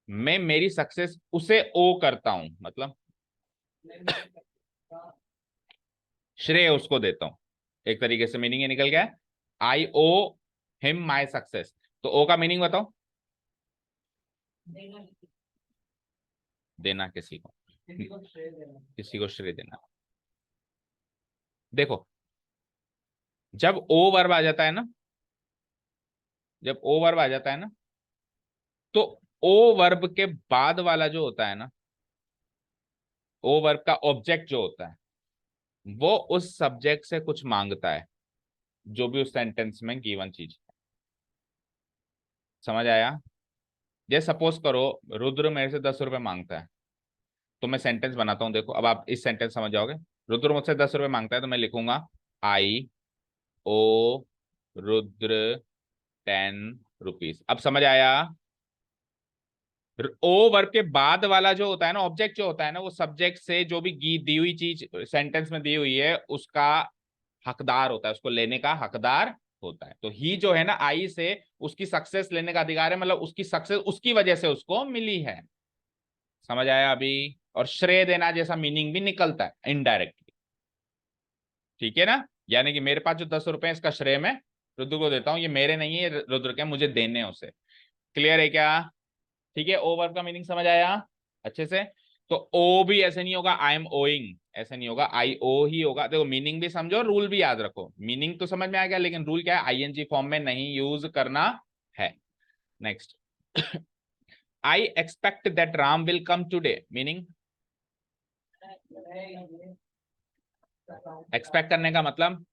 मैं मेरी सक्सेस उसे ओ करता हूं, मतलब श्रेय उसको देता हूं, एक तरीके से मीनिंग ये निकल गया, आई ओ हिम माई सक्सेस। तो ओ का मीनिंग बताओ, देना किसी को, किसी को श्रेय देना। देखो जब ओ वर्ब आ जाता है ना, जब ओ वर्ब आ जाता है ना, तो ओ वर्ब के बाद वाला जो होता है ना, ओ वर्ब का ऑब्जेक्ट जो होता है वो उस सब्जेक्ट से कुछ मांगता है, जो भी उस सेंटेंस में गिवन चीज। समझ आया? ये सपोज करो रुद्र मेरे से 10 रुपए मांगता है, तो मैं सेंटेंस बनाता हूं, देखो अब आप इस सेंटेंस समझ जाओगे। रुद्र मुझसे 10 रुपए मांगता है, तो मैं लिखूंगा आई ओ रुद्र 10 रुपीज। अब समझ आया? ओ वर्ब के बाद वाला जो होता है ना, ऑब्जेक्ट जो होता है ना, वो सब्जेक्ट से जो भी दी हुई चीज सेंटेंस में दी हुई है उसका हकदार होता है, उसको लेने का हकदार होता है। तो ही जो है ना, आई से उसकी सक्सेस लेने का अधिकार है, मतलब उसकी सक्सेस उसकी वजह से उसको मिली है। समझ आया अभी? और श्रेय देना जैसा मीनिंग भी निकलता है इनडायरेक्टली, ठीक है ना। यानी कि मेरे पास जो 10 रुपए इसका श्रेय मैं रुद्र को देता हूं, ये मेरे नहीं है, ये रुद्र के, मुझे देने हैं उसे। क्लियर है क्या? ठीक है, ओ वर्ब का मीनिंग समझ आया अच्छे से? तो ओ भी ऐसे नहीं होगा आई एम ओइंग, ऐसे नहीं होगा, आई ओ ही होगा। देखो मीनिंग भी समझो, रूल भी याद रखो, मीनिंग तो समझ में आ गया, लेकिन रूल क्या है, आईएनजी फॉर्म में नहीं यूज करना है। Next, I expect that Ram will come today, meaning expect करने का मतलब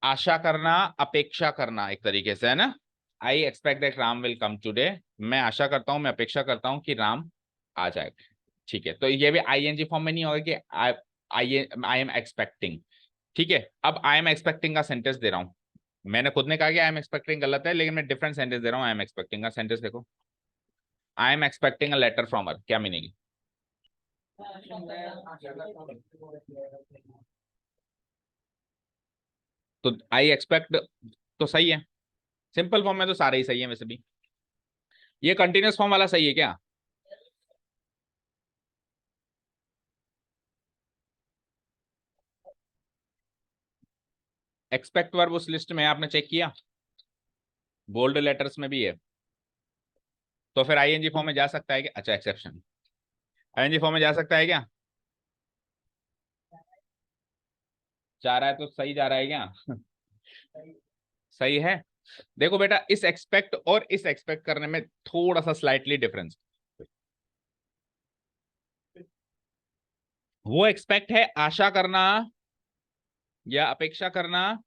आशा करना, अपेक्षा करना, एक तरीके से, है ना। I expect that Ram will come today, मैं आशा करता हूं, मैं अपेक्षा करता हूं कि राम आ जाए, ठीक है। तो ये भी आईएनजी फॉर्म में नहीं होगा कि आई एम एक्सपेक्टिंग, ठीक है। अब आई एम एक्सपेक्टिंग का सेंटेंस दे रहा हूं, मैंने खुद ने कहा कि आई एम एक्सपेक्टिंग गलत है, लेकिन मैं डिफरेंट सेंटेंस दे रहा हूं। आई एम एक्सपेक्टिंग का सेंटेंस देखो, I am expecting a letter from her, क्या मीनिंग? तो आई एक्सपेक्ट तो सही है, सिंपल फॉर्म में तो सारे ही सही है वैसे भी। ये कंटिन्यूस फॉर्म वाला सही है क्या? एक्सपेक्ट वर्ब उस लिस्ट में है, आपने चेक किया? बोल्ड लेटर्स में भी है, तो फिर आईएनजी फॉर्म में जा सकता है क्या? अच्छा एक्सेप्शन, आईएनजी फॉर्म में जा सकता है क्या? जा रहा है तो सही जा रहा है क्या? सही है। देखो बेटा, इस एक्सपेक्ट और इस एक्सपेक्ट करने में थोड़ा सा स्लाइटली डिफरेंस। वो एक्सपेक्ट है आशा करना या अपेक्षा करना,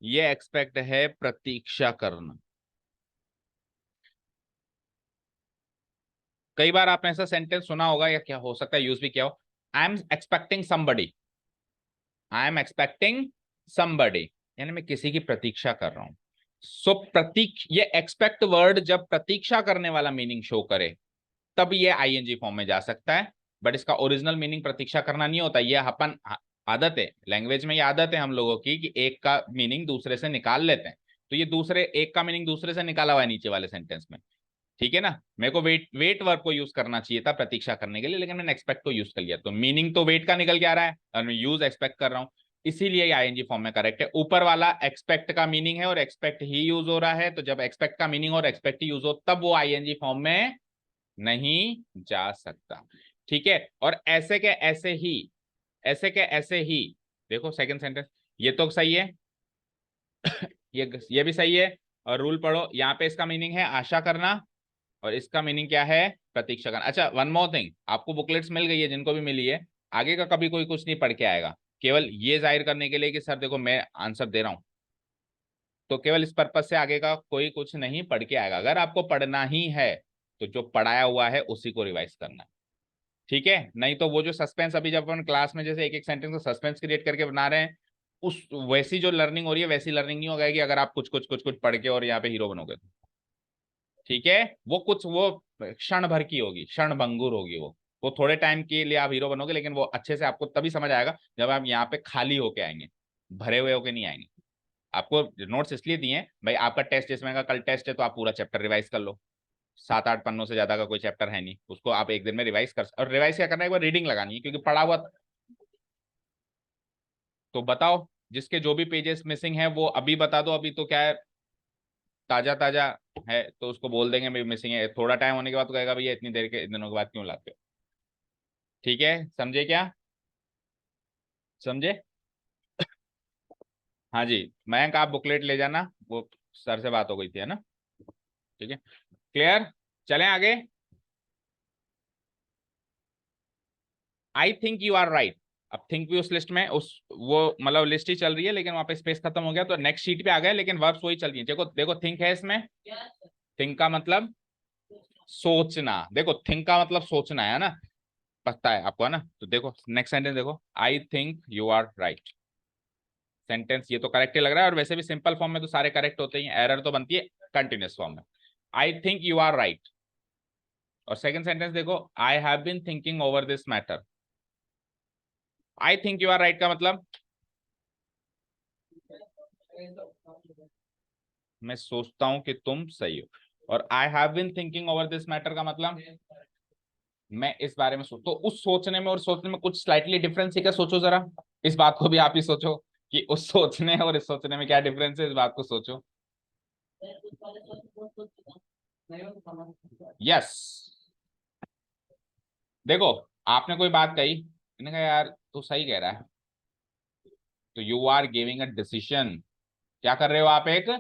ये एक्सपेक्ट है प्रतीक्षा करना। कई बार आपने ऐसा सेंटेंस सुना होगा, या क्या हो सकता है यूज भी किया हो, आई am expecting somebody, I am expecting somebody, यानी मैं किसी की प्रतीक्षा कर रहा हूं। सो प्रतीक, ये एक्सपेक्ट वर्ड जब प्रतीक्षा करने वाला मीनिंग शो करे, तब ये आईएनजी फॉर्म में जा सकता है। बट इसका ओरिजिनल मीनिंग प्रतीक्षा करना नहीं होता, ये अपन आदत है, लैंग्वेज में ये आदत है हम लोगों की कि एक का मीनिंग दूसरे से निकाल लेते हैं। तो ये दूसरे एक का मीनिंग दूसरे से निकाला हुआ है नीचे वाले सेंटेंस में, ठीक है ना। मेरे को वेट वर्ब को यूज करना चाहिए था प्रतीक्षा करने के लिए, लेकिन मैंने एक्सपेक्ट को यूज कर लिया, तो मीनिंग तो वेट का निकल के आ रहा है और मैं यूज एक्सपेक्ट कर रहा हूं, इसीलिए आईएनजी फॉर्म में करेक्ट है। ऊपर वाला एक्सपेक्ट का मीनिंग है और एक्सपेक्ट ही यूज हो रहा है, तो जब एक्सपेक्ट का मीनिंग और एक्सपेक्ट ही यूज हो तब वो आईएनजी फॉर्म में नहीं जा सकता, ठीक है। और ऐसे के ऐसे ही, ऐसे के ऐसे ही, देखो सेकंड सेंटेंस, ये तो सही है, ये भी सही है। और रूल पढ़ो, यहाँ पे इसका मीनिंग है आशा करना और इसका मीनिंग क्या है, प्रतीक्षा करना। अच्छा वन मोर थिंग, आपको बुकलेट्स मिल गई है जिनको भी मिली है, आगे का कभी कोई कुछ नहीं पढ़ के आएगा, केवल ये जाहिर करने के लिए कि सर देखो मैं आंसर दे रहा हूं, तो केवल इस पर्पज से आगे का कोई कुछ नहीं पढ़ के आएगा। अगर आपको पढ़ना ही है तो जो पढ़ाया हुआ है उसी को रिवाइज करना है। ठीक है, नहीं तो वो जो सस्पेंस अभी जब अपन क्लास में जैसे एक एक सेंटेंस को सस्पेंस क्रिएट करके बना रहे हैं, उस वैसी जो लर्निंग हो रही है वैसी लर्निंग नहीं हो जाएगी अगर आप कुछ कुछ कुछ कुछ पढ़ के और यहाँ पे हीरो बनोगे तो। ठीक है, वो क्षण भर की होगी, क्षण भंगुर होगी वो थोड़े टाइम के लिए आप हीरो बनोगे, लेकिन वो अच्छे से आपको तभी समझ आएगा जब आप यहाँ पे खाली होके आएंगे, भरे हुए होके नहीं आएंगे। आपको नोट्स इसलिए दिए हैं भाई, आपका टेस्ट जिसमें का कल टेस्ट है तो आप पूरा चैप्टर रिवाइज कर लो। 7-8 पन्नों से ज्यादा का कोई चैप्टर है नहीं, उसको आप एक दिन में रिवाइज कर, और रिवाइज क्या करना है, एक बार रीडिंग लगानी है क्योंकि पढ़ा हुआ। तो बताओ, जिसके जो भी पेजेस मिसिंग है वो अभी बता दो, अभी तो क्या है, ताजा ताजा है तो उसको बोल देंगे भाई मिसिंग है, थोड़ा टाइम होने के बाद तो कहेगा भैया इतनी देर के दिनों के बाद क्यों लाते हो। ठीक है, समझे क्या? समझे? हाँ जी। मयंक आप बुकलेट ले जाना, वो सर से बात हो गई थी, है ना? ठीक है, क्लियर। चलें आगे। I think you are right. अब थिंक भी उस लिस्ट में, उस वो मतलब लिस्ट ही चल रही है, लेकिन वहां पे स्पेस खत्म हो गया तो नेक्स्ट शीट पे आ गए, लेकिन वर्ब्स वही चल रही है। देखो देखो, थिंक है इसमें। थिंक का मतलब सोचना, देखो थिंक का मतलब सोचना है ना, पता है आपको, है ना? तो देखो नेक्स्ट सेंटेंस देखो, I think you are right. Sentence ये तो करेक्ट ही लग रहा है, और वैसे भी सिंपल फॉर्म में तो सारे करेक्ट होते ही, एरर तो बनती है कंटिन्यूस फॉर्म में। I think you are right. और सेकंड सेंटेंस देखो, I have been thinking over this matter. I think you are right का मतलब मैं सोचता हूं कि तुम सही हो, और I have been thinking over this matter का मतलब मैं इस बारे में तो उस सोचने में और सोचने में कुछ स्लाइटली डिफरेंस है क्या? सोचो जरा, इस बात को भी आप ही सोचो कि उस सोचने और इस सोचने में क्या डिफरेंस है, इस बात को सोचो। यस। देखो, आपने कोई बात कही, मैंने कहा यार तू सही कह रहा है, तो you are giving a decision. क्या कर रहे हो आप एक,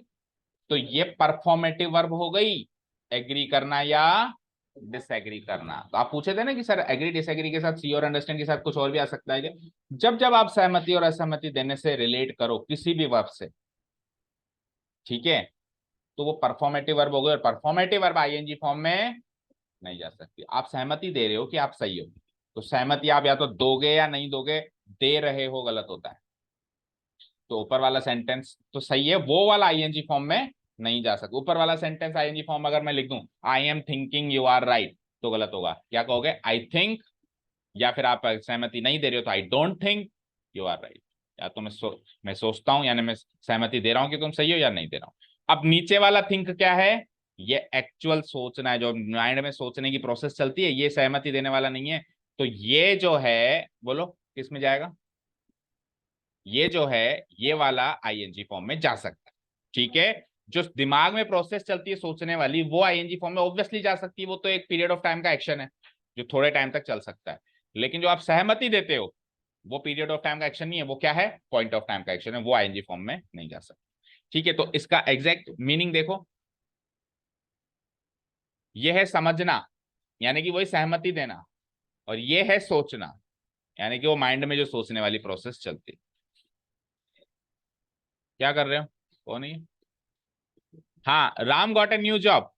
तो ये परफॉर्मेटिव वर्ब हो गई, एग्री करना या डिसएग्री करना। तो आप पूछे थे ना कि सर एग्री डिसएग्री के साथ सी और अंडरस्टैंड के साथ कुछ और भी आ सकता है क्या? जब जब आप सहमति और असहमति देने से रिलेट करो किसी भी वर्ब से, ठीक है, तो वो परफॉर्मेटिव वर्ब हो गई, और परफॉर्मेटिव वर्ब आईएनजी फॉर्म में नहीं जा सकती। आप सहमति दे रहे हो कि आप सही हो, तो सहमति आप या तो दोगे या नहीं दोगे, दे रहे हो गलत होता है। तो ऊपर वाला सेंटेंस तो सही है, वो वाला आईएनजी फॉर्म में नहीं जा सकता। ऊपर वाला सेंटेंस आईएनजी फॉर्म अगर मैं लिख दूं, I am thinking you are right, तो गलत होगा। क्या कहोगे? आई थिंक, या फिर आप सहमति नहीं दे रहे हो तो I don't think you are right. या तो मैं सोचता हूं, यानी मैं सहमति दे रहा हूं कि तुम सही हो, या नहीं दे रहा हूं। अब नीचे वाला थिंक क्या है? ये एक्चुअल सोचना है, जो माइंड में सोचने की प्रोसेस चलती है, ये सहमति देने वाला नहीं है। तो ये जो है, बोलो किस में जाएगा? ये जो है, ये वाला आईएनजी फॉर्म में जा सकता है। ठीक है, जो दिमाग में प्रोसेस चलती है सोचने वाली, वो आईएनजी फॉर्म में ऑब्वियसली जा सकती है, वो तो एक पीरियड ऑफ टाइम का एक्शन है जो थोड़े टाइम तक चल सकता है। लेकिन जो आप सहमति देते हो, वो पीरियड ऑफ टाइम का एक्शन नहीं है, वो क्या है? पॉइंट ऑफ टाइम का एक्शन है, वो आईएनजी फॉर्म में नहीं जा सकता। ठीक है, तो इसका एग्जैक्ट मीनिंग देखो, ये है समझना, यानी कि वही सहमति देना, और ये है सोचना, यानी कि वो माइंड में जो सोचने वाली प्रोसेस चलती है। क्या कर रहे हो? कौन है? हाँ, Ram got a new job.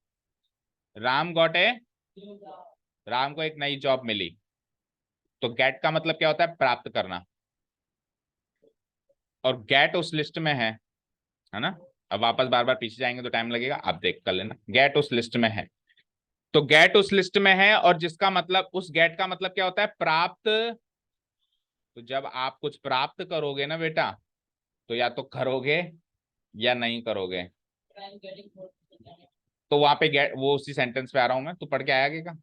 Ram got a, Ram को एक नई जॉब मिली। तो गेट का मतलब क्या होता है? प्राप्त करना, और गेट उस लिस्ट में है ना? अब वापस बार बार पीछे जाएंगे तो टाइम लगेगा, आप देख कर लेना। गेट उस लिस्ट में है, तो गेट उस लिस्ट में है, और जिसका मतलब, उस गेट का मतलब क्या होता है? प्राप्त। तो जब आप कुछ प्राप्त करोगे ना बेटा, तो या तो करोगे या नहीं करोगे। तो वहां पे गेट, वो उसी सेंटेंस पे आ रहा हूं मैं, तो पढ़ के आया क्या?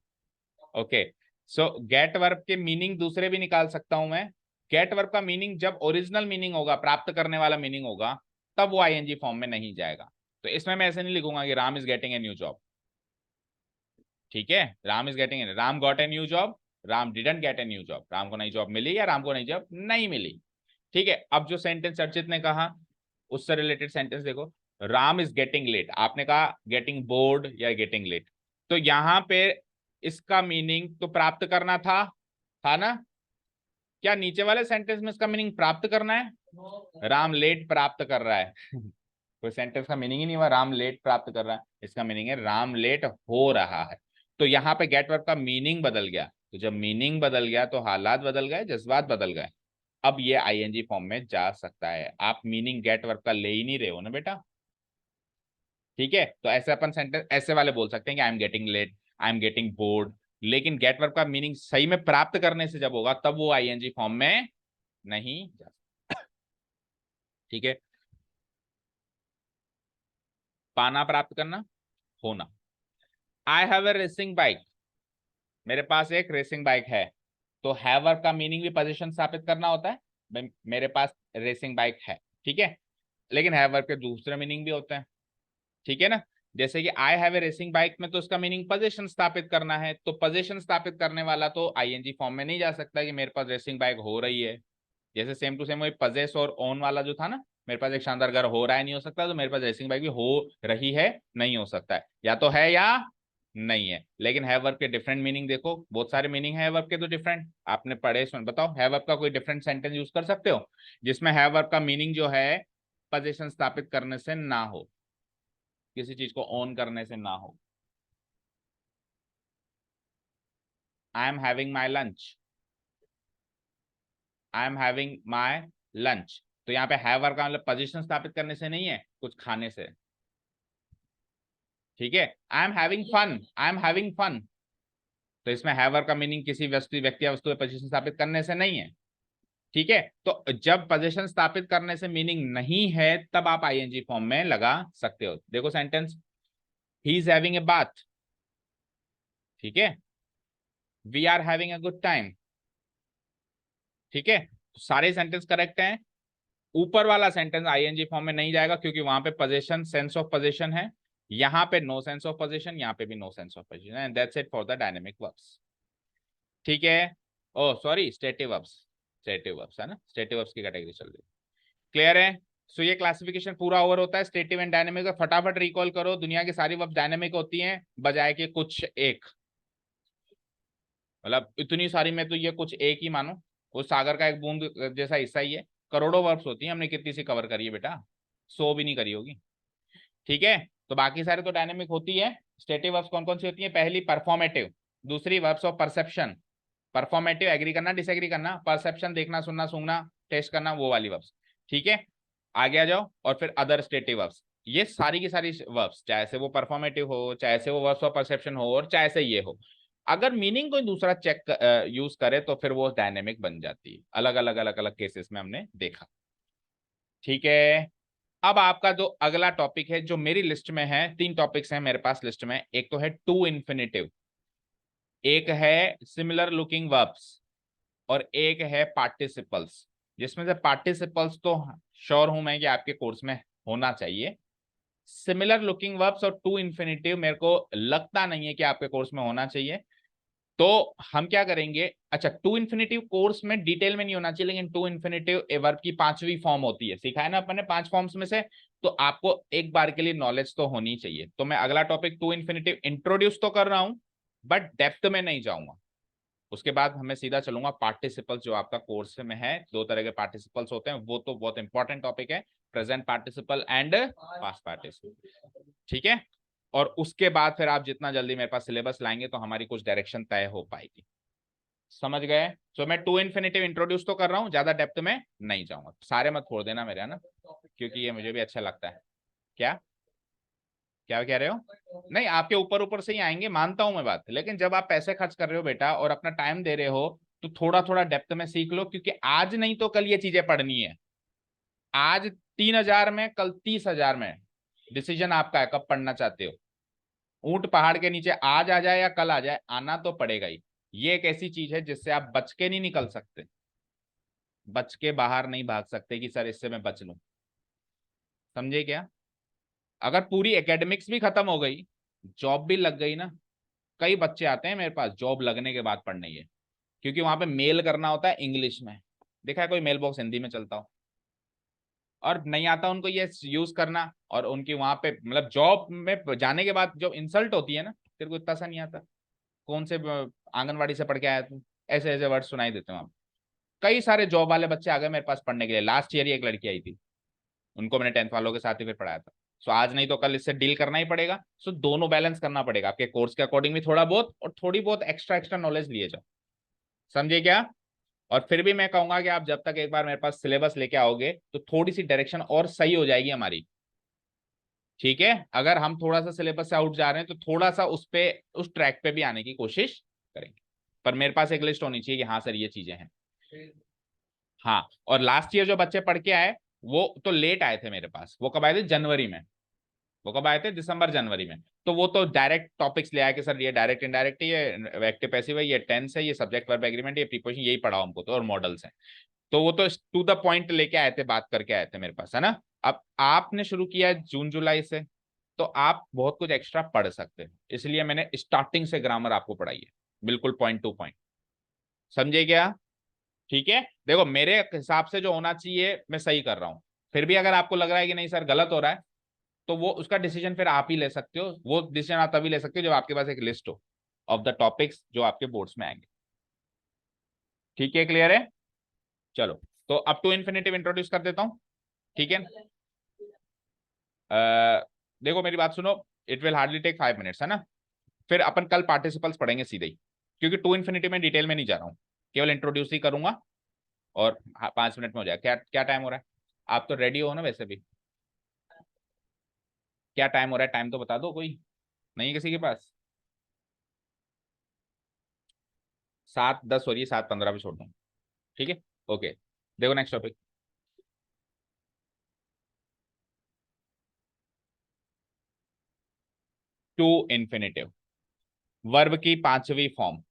ओके, सो गेट वर्ब के मीनिंग दूसरे भी निकाल सकता हूं मैं। गेट वर्ब का मीनिंग जब ओरिजिनल मीनिंग होगा, प्राप्त करने वाला मीनिंग होगा, तब वो आईएनजी फॉर्म में नहीं जाएगा। तो इसमें मैं ऐसे नहीं लिखूंगा कि Ram is getting a new job. ठीक है, Ram is getting a, Ram got a new job, Ram didn't get a new job. Ram को नई जॉब मिली या राम को नई जॉब नहीं मिली। ठीक है, अब जो सेंटेंस अर्चित ने कहा, उससे रिलेटेड सेंटेंस देखो, राम इज गेटिंग लेट। आपने कहा गेटिंग बोर्ड या गेटिंग लेट, तो यहां पे इसका मीनिंग तो प्राप्त करना था ना? क्या नीचे वाले सेंटेंस में इसका मीनिंग प्राप्त करना है? राम लेट प्राप्त कर रहा है। कोई सेंटेंस का मीनिंग ही नहीं हुआ राम लेट प्राप्त कर रहा है, इसका मीनिंग है राम लेट हो रहा है। तो यहाँ पे गेट वर्ब का मीनिंग बदल गया, तो जब मीनिंग बदल गया तो हालात बदल गए, जज्बात बदल गए। अब ये आईएनजी फॉर्म में जा सकता है। आप मीनिंग गेट वर्ब का ले ही नहीं रहे हो ना बेटा, ठीक है। तो ऐसे अपन सेंटेंस ऐसे वाले बोल सकते हैं कि I am getting late, I am getting bored, लेकिन गेट वर्ब का मीनिंग सही में प्राप्त करने से जब होगा तब वो आईएनजी फॉर्म में नहीं जा सकता, ठीक है। पाना प्राप्त करना, होना। I have a racing bike, मेरे पास एक रेसिंग बाइक है। तो हैव का मीनिंग भी पोजीशन स्थापित करना होता है। मेरे पास रेसिंग बाइक है, ठीक है। लेकिन हैव के दूसरे मीनिंग भी होते हैं, ठीक है ना। जैसे कि I have a racing bike में तो उसका मीनिंग पोजीशन स्थापित करना है, तो पोजीशन स्थापित करने वाला तो आईएनजी फॉर्म में नहीं जा सकता कि मेरे पास रेसिंग बाइक हो रही है। जैसे सेम टू सेम वही पजेस और ओन वाला जो था ना, मेरे पास एक शानदार घर हो रहा है नहीं हो सकता, तो मेरे पास रेसिंग बाइक भी हो रही है नहीं हो सकता है, या तो है या नहीं है। लेकिन है वर्ब के डिफरेंट मीनिंग देखो, बहुत सारे मीनिंग है वर्ब के तो डिफरेंट, आपने पढ़े सुन, बताओ है वर्ब का कोई डिफरेंट सेंटेंस यूज कर सकते हो जिसमें है वर्ब का मीनिंग जो है पोजीशन स्थापित करने से ना हो, किसी चीज को ओन करने से ना हो। आई am having my lunch, I am having my lunch, तो यहाँ पे हैव का मतलब पोजीशन स्थापित करने से नहीं है, कुछ खाने से, ठीक है। I am having fun, I am having fun, तो इसमें हैवर का मीनिंग किसी व्यक्ति या वस्तु पे पोजीशन स्थापित करने से नहीं है, ठीक है। तो जब पोजीशन स्थापित करने से मीनिंग नहीं है तब आप आईएनजी फॉर्म में लगा सकते हो। देखो sentence, he is having a bath, ठीक है। We are having a good time, ठीक है। सारे सेंटेंस करेक्ट हैं। ऊपर वाला सेंटेंस आईएनजी फॉर्म में नहीं जाएगा क्योंकि वहां पे पोजीशन सेंस ऑफ पोजीशन है, यहाँ पे नो सेंस ऑफ पोजीशन, यहाँ पे भी no sense of position, and that's it for the dynamic verbs, ठीक है। Oh sorry, stative verbs, stative verbs है ना, स्टेटिव वर्ब्स की कैटेगरी चल रही है, क्लियर है। सो ये क्लासिफिकेशन पूरा ओवर होता है स्टेटिव एंड डायनेमिक का। फटाफट रिकॉल करो, दुनिया की सारी वर्ब्स डायनेमिक होती हैं बजाय के कुछ एक, मतलब इतनी सारी में तो ये कुछ एक ही मानो, वो सागर का एक बूंद जैसा हिस्सा ही है। करोड़ों वर्ब्स होती हैं, हमने कितनी सी कवर करी है बेटा, 100 भी नहीं करी होगी, ठीक है। तो बाकी सारे तो डायनेमिक होती है। स्टेटिव वर्ब्स कौन कौन सी होती है? पहली परफॉर्मेटिव, दूसरी verbs of perception, performative agree करना डिसएग्री करना, परसेप्शन देखना सुनना सूंघना टेस्ट करना, वो वाली वर्ब्स, ठीक है। आगे आ जाओ, और फिर अदर स्टेटिव वर्ब्स, ये सारी की सारी वर्ब्स, चाहे से वो परफॉर्मेटिव हो, चाहे से वो वर्ब्स ऑफ परसेप्शन हो, और चाहे से ये हो, अगर मीनिंग कोई दूसरा चेक यूज करे तो फिर वो डायनेमिक बन जाती है। अलग अलग अलग अलग केसेस में हमने देखा, ठीक है। अब आपका जो अगला टॉपिक है जो मेरी लिस्ट में है, 3 टॉपिक्स हैं मेरे पास लिस्ट में, एक तो है टू इन्फिनिटिव, एक है सिमिलर लुकिंग वर्ब्स, और एक है पार्टिसिपल्स। जिसमें से पार्टिसिपल्स तो श्योर हूं मैं कि आपके कोर्स में होना चाहिए, सिमिलर लुकिंग वर्ब्स और टू इन्फिनिटिव मेरे को लगता नहीं है कि आपके कोर्स में होना चाहिए। तो हम क्या करेंगे, अच्छा टू इन्फिनिटिव कोर्स में डिटेल में नहीं होना चाहिए, लेकिन टू इन्फिनिटिव ए वर्ब की 5वीं फॉर्म होती है, सिखाया ना अपन ने 5 फॉर्म्स में से, तो आपको एक बार के लिए नॉलेज तो होनी चाहिए। तो मैं अगला टॉपिक टू इन्फिनिटिव इंट्रोड्यूस तो कर रहा हूं, बट डेप्थ में नहीं जाऊंगा। उसके बाद हमें सीधा चलूंगा पार्टिसिपल्स, जो आपका कोर्स में है। 2 तरह के पार्टिसिपल्स होते हैं, वो तो बहुत इंपॉर्टेंट टॉपिक है, present participle and past participle, ठीक है। और उसके बाद फिर आप जितना जल्दी मेरे पास सिलेबस लाएंगे तो हमारी कुछ डायरेक्शन तय हो पाएगी, समझ गए। सो मैं टू इन्फिनिटिव इंट्रोड्यूस तो कर रहा हूं, ज्यादा डेप्थ में नहीं जाऊंगा, सारे मत छोड़ देना मेरे, है ना, क्योंकि ये मुझे भी अच्छा लगता है। क्या क्या कह रहे हो? नहीं, आपके ऊपर ऊपर से ही आएंगे, मानता हूं मैं बात, लेकिन जब आप पैसे खर्च कर रहे हो बेटा और अपना टाइम दे रहे हो, तो थोड़ा थोड़ा डेप्थ में सीख लो, क्योंकि आज नहीं तो कल ये चीजें पढ़नी है। आज 3,000 में, कल 30,000 में, डिसीजन आपका है कब पढ़ना चाहते हो। ऊंट पहाड़ के नीचे आज आ जाए या कल आ जाए, आना तो पड़ेगा ही। ये एक ऐसी चीज है जिससे आप बच के नहीं निकल सकते, बच के बाहर नहीं भाग सकते कि सर इससे मैं बच लूं, समझे क्या। अगर पूरी एकेडमिक्स भी खत्म हो गई, जॉब भी लग गई ना, कई बच्चे आते हैं मेरे पास जॉब लगने के बाद पढ़ने ये, क्योंकि वहां पे मेल करना होता है इंग्लिश में, देखा है कोई मेल बॉक्स हिंदी में चलता हो, और नहीं आता उनको ये यूज करना, और उनकी वहां पे मतलब जॉब में जाने के बाद जो इंसल्ट होती है ना, तेरे को इतना सा नहीं आता, कौन से आंगनवाड़ी से पढ़ के आया तू, ऐसे ऐसे वर्ड सुनाई देते हैं वहां। कई सारे जॉब वाले बच्चे आ गए मेरे पास पढ़ने के लिए, लास्ट ईयर ही एक लड़की आई थी, उनको मैंने 10th वालों के साथ ही फिर पढ़ाया था। सो आज नहीं तो कल इससे डील करना ही पड़ेगा। सो दोनों बैलेंस करना पड़ेगा, आपके कोर्स के अकॉर्डिंग भी थोड़ा बहुत, और थोड़ी बहुत एक्स्ट्रा एक्स्ट्रा नॉलेज लिए जाओ, समझे क्या? और फिर भी मैं कहूंगा कि आप जब तक एक बार मेरे पास सिलेबस लेके आओगे तो थोड़ी सी डायरेक्शन और सही हो जाएगी हमारी। ठीक है, अगर हम थोड़ा सा सिलेबस से आउट जा रहे हैं तो थोड़ा सा उस पे, उस ट्रैक पे भी आने की कोशिश करेंगे। पर मेरे पास एक लिस्ट होनी चाहिए कि हाँ सर ये चीजें हैं। हाँ, और लास्ट ईयर जो बच्चे पढ़ के आए वो तो लेट आए थे मेरे पास। वो कब आए थे? जनवरी में। वो कब आए थे? दिसंबर जनवरी में। तो वो तो डायरेक्ट टॉपिक्स ले आए कि सर ये डायरेक्ट इनडायरेक्ट, ये एक्टिव पैसिव है, ये टेंस है, ये सब्जेक्ट वर्ब एग्रीमेंट, ये प्रीपोजिशन, यही पढ़ाओ हमको तो, और मॉडल्स हैं। तो वो तो टू द पॉइंट लेके आए थे, बात करके आए थे मेरे पास, है ना। अब आपने शुरू किया है जून जुलाई से, तो आप बहुत कुछ एक्स्ट्रा पढ़ सकते हैं, इसलिए मैंने स्टार्टिंग से ग्रामर आपको पढ़ाई है, बिल्कुल पॉइंट टू पॉइंट। समझे क्या? ठीक है, देखो मेरे हिसाब से जो होना चाहिए मैं सही कर रहा हूं। फिर भी अगर आपको लग रहा है कि नहीं सर गलत हो रहा है, तो वो उसका डिसीजन फिर आप ही ले सकते हो। वो डिसीजन आप तभी ले सकते हो जब आपके पास एक लिस्ट हो ऑफ द टॉपिक्स जो आपके बोर्ड्स में आएंगे। ठीक है, क्लियर है? चलो, तो अब टू इन्फिनेटिव इंट्रोड्यूस कर देता हूं। ठीक है, देखो मेरी बात सुनो, it will hardly take 5 minutes, है ना। फिर अपन कल पार्टिसिपल्स पढ़ेंगे सीधे ही, क्योंकि टू इन्फिनिटी में डिटेल में नहीं जा रहा हूँ, केवल इंट्रोड्यूस ही करूंगा। और 5 मिनट में हो जाएगा। क्या क्या टाइम हो रहा है? आप तो रेडी हो ना वैसे भी? क्या टाइम हो रहा है? टाइम तो बता दो, कोई नहीं है किसी के पास? 7:10 हो रही है, 7:15 पे छोड़ दूँ? ठीक है, ओके। देखो next topic, to infinitive, verb की पांचवी फॉर्म।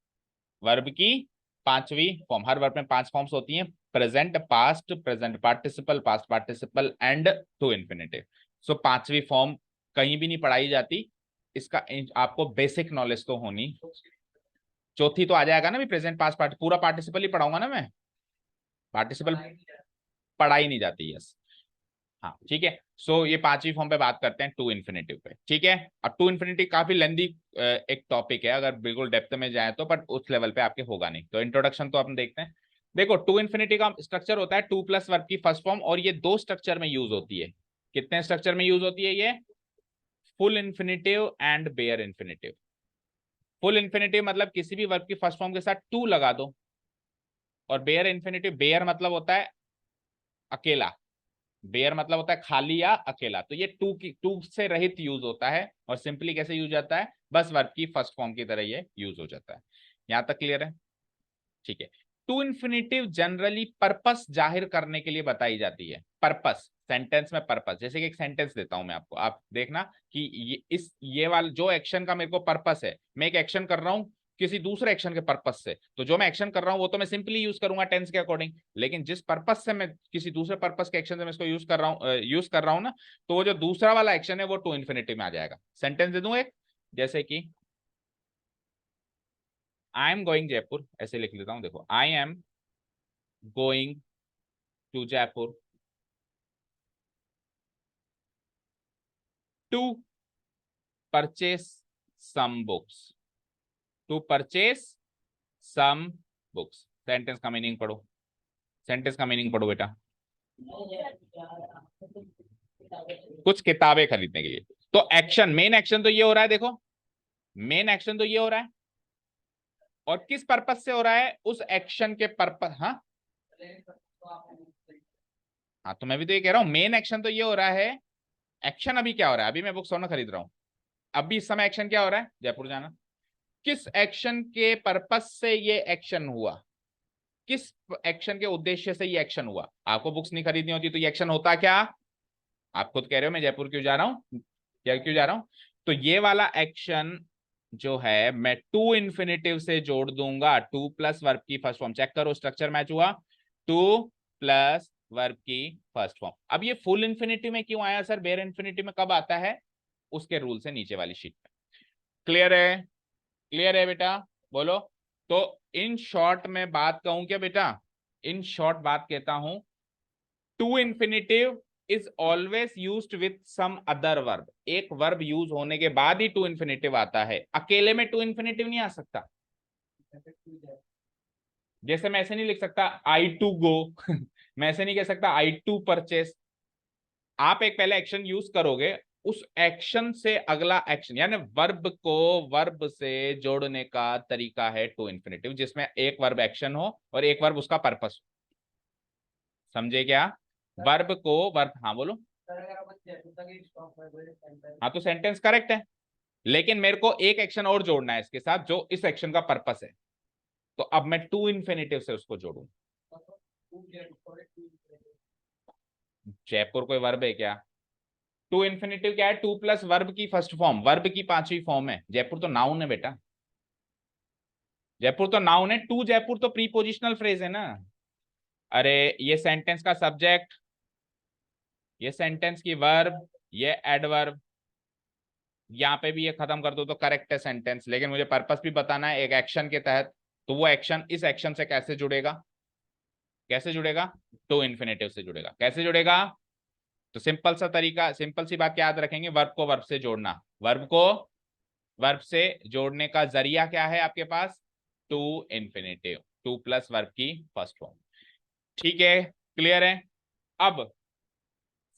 वर्ब की पांचवी फॉर्म, हर वर्ब में 5 फॉर्म्स होती हैं: present, past, present participle, past participle and to infinitive. So पांचवी फॉर्म कहीं भी नहीं पढ़ाई जाती, इसका आपको बेसिक नॉलेज तो होनी। चौथी तो आ जाएगा ना भी, प्रेजेंट पास्ट पार्ट, पूरा पार्टिसिपल ही पढ़ाऊंगा ना मैं। पार्टिसिपल पढ़ाई नहीं जाती, यस। हाँ ठीक है, सो ये पांचवी फॉर्म पे बात करते हैं, टू इन्फिनेटिव पे। ठीक है, अब टू इन्फिनिटी काफी लेंदी एक टॉपिक है, अगर बिल्कुल डेप्थ में जाए तो, बट उस लेवल पे आपके होगा नहीं, तो इंट्रोडक्शन तो अपन देखते हैं। देखो टू इन्फिनिटी का स्ट्रक्चर होता है टू प्लस वर्ब की फर्स्ट फॉर्म, और ये दो स्ट्रक्चर में यूज होती है। कितने स्ट्रक्चर में यूज होती है ये? Full infinitive and bare infinitive. Full infinitive मतलब किसी भी वर्ब की फर्स्ट फॉर्म के साथ टू लगा दो, और बेयर इन्फिनिटिव, बेयर मतलब होता है अकेला, बेयर मतलब होता है खाली या अकेला। तो ये टू की, टू से रहित यूज होता है, और सिंपली कैसे यूज जाता है? बस वर्ब की फर्स्ट फॉर्म की तरह ये यूज हो जाता है। यहां तक क्लियर है? ठीक है, टू इन्फिनिटिव जनरली पर्पस जाहिर करने के लिए बताई जाती है। पर्पस, सेंटेंस में पर्पस, जैसे कि एक सेंटेंस देता हूं मैं आपको, आप देखना कि ये वाला जो एक्शन का मेरे को पर्पस है, मैं एक एक्शन कर रहा हूं किसी दूसरे एक्शन के पर्पस से, तो जो मैं एक्शन कर रहा हूं वो तो मैं सिंपली यूज करूंगा टेंस के अकॉर्डिंग, लेकिन जिस पर्पस से मैं किसी दूसरे पर्पस के एक्शन से मैं इसको यूज कर रहा हूं ना, तो वो जो दूसरा वाला एक्शन है वो टू इन्फिनिटी में आ जाएगा। सेंटेंस दे दूं एक, जैसे कि आई एम गोइंग जयपुर, ऐसे लिख लेता हूं, देखो I am going to Jaipur to purchase some books, to purchase some books. Sentence का मीनिंग पढ़ो, सेंटेंस का मीनिंग पढ़ो बेटा। कुछ किताबें खरीदने के लिए। तो एक्शन, मेन एक्शन तो ये हो रहा है, देखो मेन एक्शन तो ये हो रहा है, और किस पर्पस से हो रहा है? उस एक्शन के पर्पस। हाँ हाँ, तो मैं भी तो ये कह रहा हूं, मेन एक्शन तो ये हो रहा है। एक्शन अभी क्या हो रहा है? अभी मैं बुक सोना खरीद रहा हूं, अभी इस समय एक्शन क्या हो रहा है? जयपुर जाना। किस एक्शन के पर्पस से ये एक्शन हुआ? किस एक्शन के उद्देश्य से ये एक्शन हुआ? आपको बुक्स नहीं खरीदनी होती तो ये एक्शन होता क्या? आप खुद कह रहे हो मैं जयपुर क्यों जा रहा हूं, क्या क्यों जा रहा हूं? तो ये वाला एक्शन जो है मैं टू इन्फिनेटिव से जोड़ दूंगा, टू प्लस वर्ब की फर्स्ट फॉर्म। चेक करो स्ट्रक्चर मैच हुआ, टू प्लस वर्ब की फर्स्ट फॉर्म। अब ये फुल इन्फिनेटिव में क्यों आया सर? बेयर इन्फिनेटिव में कब आता है? उसके रूल से नीचे वाली शीट में। क्लियर है? क्लियर है बेटा? बोलो। तो इन शॉर्ट में बात कहूं क्या बेटा? इन शॉर्ट बात कहता हूं, to infinitive is always used with some other verb. एक वर्ब यूज होने के बाद ही टू इन्फिनिटिव आता है, अकेले में टू इन्फिनिटिव नहीं आ सकता। जैसे मैं ऐसे नहीं लिख सकता आई टू गो मैं ऐसे नहीं कह सकता आई टू परचेस। आप एक पहले एक्शन यूज करोगे, उस एक्शन से अगला एक्शन, यानी वर्ब को वर्ब से जोड़ने का तरीका है टू इन्फिनेटिव, जिसमें एक वर्ब एक्शन हो और एक वर्ब उसका पर्पस हो। समझे क्या? वर्ब को वर्ब, हाँ बोलो। हाँ तो सेंटेंस करेक्ट है, लेकिन मेरे को एक एक्शन और जोड़ना है इसके साथ जो इस एक्शन का पर्पस है, तो अब मैं टू इन्फिनेटिव से उसको जोड़ू। जयपुर कोई वर्ब है क्या? टू इन्फिनेटिव क्या है? टू प्लस वर्ब की फर्स्ट फॉर्म, वर्ब की पांचवी फॉर्म है। जयपुर तो नाउन है बेटा, जयपुर तो नाउन है। टू जयपुर तो प्रीपोजिशनल फ्रेज है ना। अरे ये सेंटेंस का सब्जेक्ट, ये सेंटेंस की वर्ब, ये एडवर्ब, यहाँ पे भी ये खत्म कर दो तो करेक्ट है सेंटेंस, लेकिन मुझे पर्पस भी बताना है एक एक्शन के तहत। तो वो एक्शन इस एक्शन से कैसे जुड़ेगा? कैसे जुड़ेगा? टू इन्फिनेटिव से जुड़ेगा। कैसे जुड़ेगा? तो सिंपल सा तरीका, सिंपल सी बात याद रखेंगे, वर्ब को वर्ब से जोड़ना। वर्ब को वर्ब से जोड़ने का जरिया क्या है आपके पास? To infinitive, to plus verb की फर्स्ट फॉर्म। ठीक है, क्लियर है? अब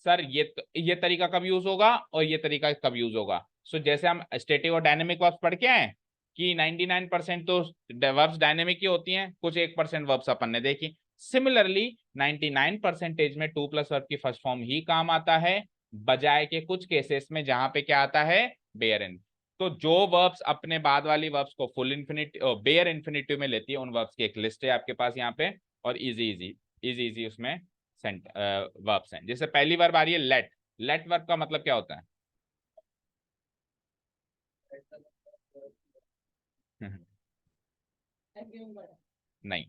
सर ये तरीका कब यूज होगा और ये तरीका कब यूज होगा? सो जैसे हम स्टेटिव और डायनेमिक वर्ब्स पढ़ के आए कि 99% तो वर्ब्स डायनेमिक ही होती हैं, कुछ 1% वर्ब्स अपन ने देखी। सिमिलरली 99% में टू प्लस वर्ब की फर्स्ट फॉर्म ही काम आता है, बजाय के कुछ केसेस में जहां पे क्या आता है? Bare in. तो जो वर्ब्स अपने बाद वाली वर्ब्स को फुल इन्फिनिटिव बेयर इन्फिनिटिव में लेती है, उन वर्ब्स की एक लिस्ट है आपके पास यहाँ पे, और इजी इजी इजी इजी उसमें वर्ब्स हैं। जैसे पहली वर्ब आ रही है लेट। लेट वर्ब का मतलब क्या होता है? नहीं,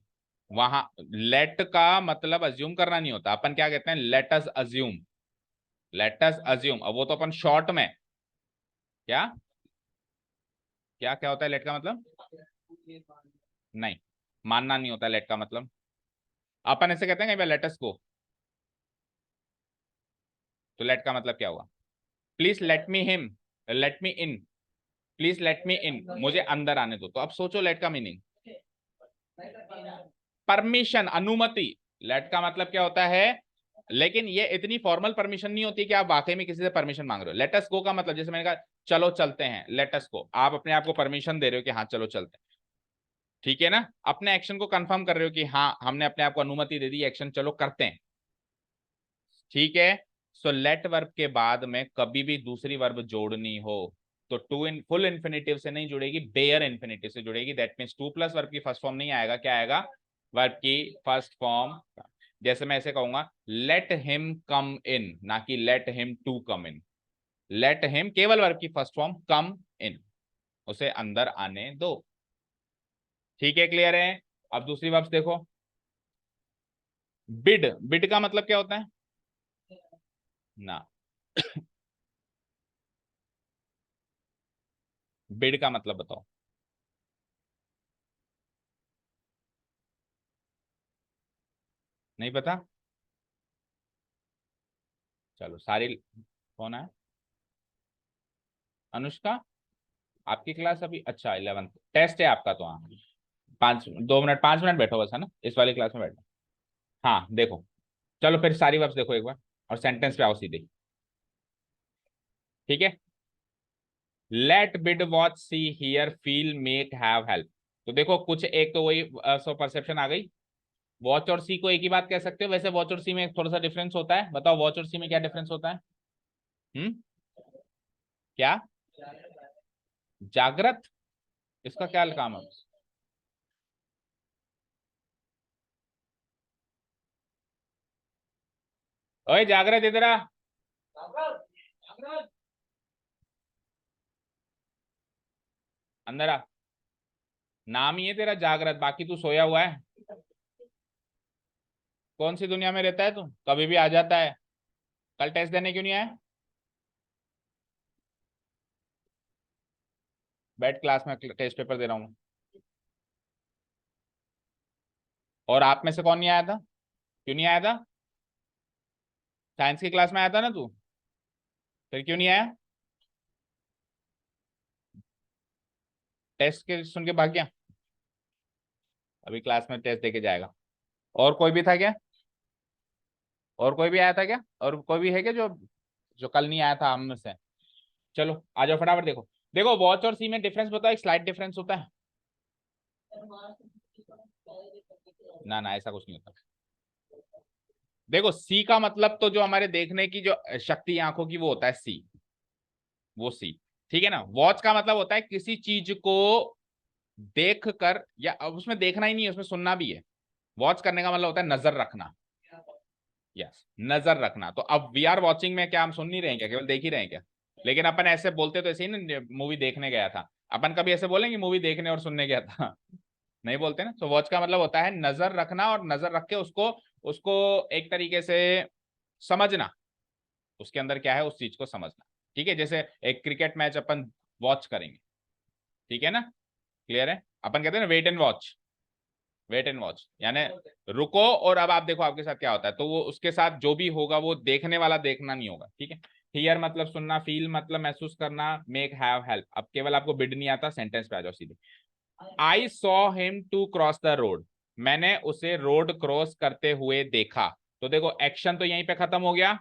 वहां लेट का मतलब अज्यूम करना नहीं होता। अपन क्या कहते हैं? Let us assume. Let us assume, अब वो तो अपन शॉर्ट में क्या क्या क्या होता है लेट का मतलब? नहीं, मानना नहीं होता लेट का मतलब। अपन ऐसे कहते हैं कहीं लेट अस गो, तो लेट का मतलब क्या हुआ? Please let me him, let me in, please let me in, मुझे अंदर आने दो। तो अब सोचो लेट का मीनिंग, परमिशन, अनुमति। लेट का मतलब क्या होता है? लेकिन ये इतनी फॉर्मल परमिशन नहीं होती कि आप वाकई में किसी से परमिशन मांग रहे हो। लेट अस गो का मतलब, जैसे मैंने कहा चलो चलते हैं, लेट अस गो, आप अपने आप को परमिशन दे रहे हो कि हाँ चलो चलते हैं। ठीक है ना? अपने एक्शन को कंफर्म कर रहे हो कि हाँ हमने अपने आप को अनुमति दे दी, एक्शन चलो करते हैं। ठीक है? सो लेट वर्ब के बाद में कभी भी दूसरी वर्ब जोड़नी हो तो टू इन फुल इन्फिनेटिव से नहीं जुड़ेगी, बेयर इन्फिनेटिव से जुड़ेगी। That means to plus verb की फर्स्ट फॉर्म नहीं आएगा, क्या आएगा? वर्ब की फर्स्ट फॉर्म। जैसे मैं ऐसे कहूंगा लेट हिम कम इन, ना कि let him to come in. Let him केवल वर्ब की फर्स्ट फॉर्म, कम इन उसे अंदर आने दो। ठीक है, क्लियर है? अब दूसरी वर्ब देखो। बिड, बिड का मतलब क्या होता है ना? बिड का मतलब बताओ। नहीं पता? चलो सारी, कौन है? अनुष्का? आपकी क्लास अभी, अच्छा 11th टेस्ट है आपका तो, हाँ 5 2 मिनट 5 मिनट बैठो बस, है ना, इस वाली क्लास में बैठो। हाँ देखो, चलो फिर सारी वर्ब्स देखो एक बार और सेंटेंस पे आओ सीधे। ठीक है? Let bid watch see hear feel make have help. तो देखो कुछ एक तो वही सो परसेप्शन आ गई। वॉच और सी को एक ही बात कह सकते हो, वैसे वॉच और सी में थोड़ा सा डिफरेंस होता है। बताओ वॉच और सी में क्या डिफरेंस होता है? हम्म, क्या? जागृत, इसका क्या काम है? ओए जागृत इधर आ। अंदर आ। नाम ही है तेरा जागृत, बाकी तू सोया हुआ है। कौन सी दुनिया में रहता है तू? कभी भी आ जाता है। कल टेस्ट देने क्यों नहीं आया? बैठ क्लास में, टेस्ट पेपर दे रहा हूँ। और आप में से कौन नहीं आया था? क्यों नहीं आया था? साइंस की क्लास में आया था ना तू? फिर क्यों नहीं आया? टेस्ट के सुन के भाग गया? अभी क्लास में टेस्ट देके जाएगा। और कोई भी था क्या? और कोई भी आया था क्या? और कोई भी है क्या जो जो कल नहीं आया था हम में से? चलो आ जाओ फटाफट। देखो देखो वॉच और सी में डिफरेंस बताओ, एक स्लाइड डिफरेंस होता है ना? ना ऐसा कुछ नहीं होता। देखो सी का मतलब तो जो हमारे देखने की जो शक्ति आंखों की वो होता है सी, वो सी। ठीक है ना। वॉच का मतलब होता है किसी चीज को देख कर, या अब उसमें देखना ही नहीं है, उसमें सुनना भी है। वॉच करने का मतलब होता है नजर रखना। यस, नजर रखना। तो अब वी आर वॉचिंग में क्या हम सुन नहीं रहे हैं क्या, केवल देख ही रहे हैं क्या? लेकिन अपन ऐसे बोलते तो ऐसे ही ना, मूवी देखने गया था। अपन कभी ऐसे बोलेंगे मूवी देखने और सुनने गया था? नहीं बोलते ना। तो वॉच का मतलब होता है नजर रखना, और नजर रख के उसको उसको एक तरीके से समझना, उसके अंदर क्या है उस चीज को समझना। ठीक है, जैसे एक क्रिकेट मैच अपन वॉच करेंगे, ठीक है ना, क्लियर है। अपन कहते हैं ना wait and watch, wait and watch यानी रुको और अब आप देखो आपके साथ क्या होता है। तो वो उसके साथ जो भी होगा वो देखने वाला देखना नहीं होगा। ठीक है। हियर मतलब सुनना, फील मतलब महसूस करना, मेक, हैव, हेल्प। अब केवल आपको बिड नहीं आता, सेंटेंस पे आ जाओ सीधे। I saw him to cross the road, मैंने उसे रोड क्रॉस करते हुए देखा। तो देखो एक्शन तो यहीं पे खत्म हो गया।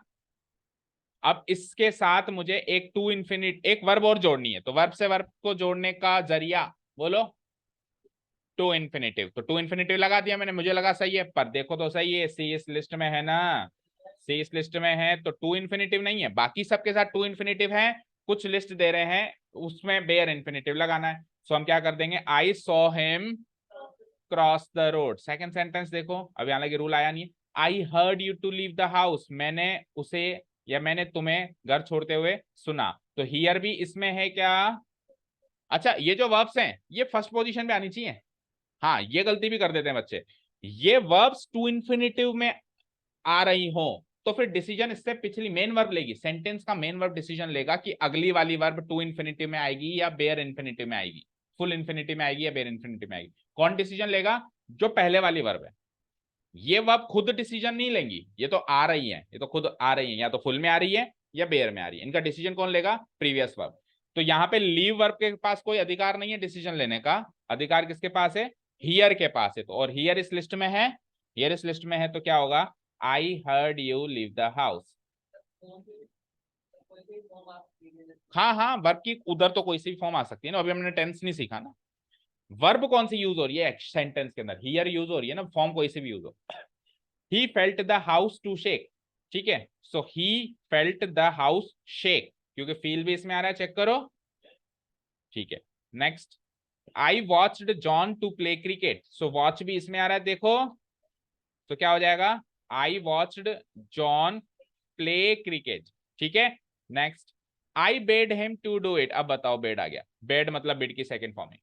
अब इसके साथ मुझे एक टू इन्फिनिट एक वर्ब और जोड़नी है। तो वर्ब से वर्ब को जोड़ने का जरिया बोलो टू इन्फिनेटिव। तो टू इन्फिनेटिव लगा दिया मैंने, मुझे लगा सही है, पर देखो तो सही है, सी इस लिस्ट में है ना, सी इस लिस्ट में है तो टू इन्फिनेटिव नहीं है। बाकी सबके साथ टू इन्फिनेटिव है, कुछ लिस्ट दे रहे हैं उसमें बेयर इन्फिनेटिव लगाना है। सो हम क्या कर देंगे, I saw him cross the road. Second sentence देखो, अभी हालांकि रूल आया नहीं है। I heard you to leave the house, मैंने उसे या मैंने तुम्हें घर छोड़ते हुए सुना। तो हियर भी इसमें है क्या? अच्छा ये जो वर्ब्स हैं ये फर्स्ट पोजीशन पे आनी चाहिए। हाँ ये गलती भी कर देते हैं बच्चे। ये वर्ब्स टू इन्फिनेटिव में आ रही हो तो फिर डिसीजन इससे पिछली मेन वर्ब लेगी, सेंटेंस का मेन वर्ब डिसीजन लेगा कि अगली वाली वर्ब टू इन्फिनेटिव में आएगी या बेयर इन्फिनेटिव में आएगी, फुल इन्फिनेटिव में आएगी या बेयर इन्फिनेटिव में आएगी। कौन डिसीजन लेगा? जो पहले वाली वर्ब है। ये वर्ब खुद डिसीजन नहीं लेंगी, ये तो आ रही है, ये तो खुद आ रही है, या तो फुल में आ रही है या बेयर में आ रही है। इनका डिसीजन कौन लेगा? Previous verb. तो यहाँ पे लीव वर्ब के पास कोई अधिकार नहीं है डिसीजन लेने का, अधिकार किसके पास है? हियर के पास है। तो और हियर इस लिस्ट में है, हियर इस लिस्ट में है तो क्या होगा? आई heard you leave the house. हाँ हाँ, वर्ब की उधर तो कोई सी भी फॉर्म आ सकती है ना, अभी हमने टेंस नहीं सीखा ना। वर्ब कौन सी यूज हो रही है सेंटेंस के अंदर? हियर यूज हो रही है ना, फॉर्म कोई सी भी यूज हो। He felt the house to shake. ठीक है, so he felt the house shake, क्योंकि फील भी इसमें आ रहा है, चेक करो। ठीक है, next. I watched John to play cricket, so watch भी इसमें आ रहा है, देखो। तो क्या हो जाएगा? I watched John play cricket. ठीक है, next. I bade him to do it. अब बताओ, बेड आ गया, बेड मतलब बिड की सेकंड फॉर्म है।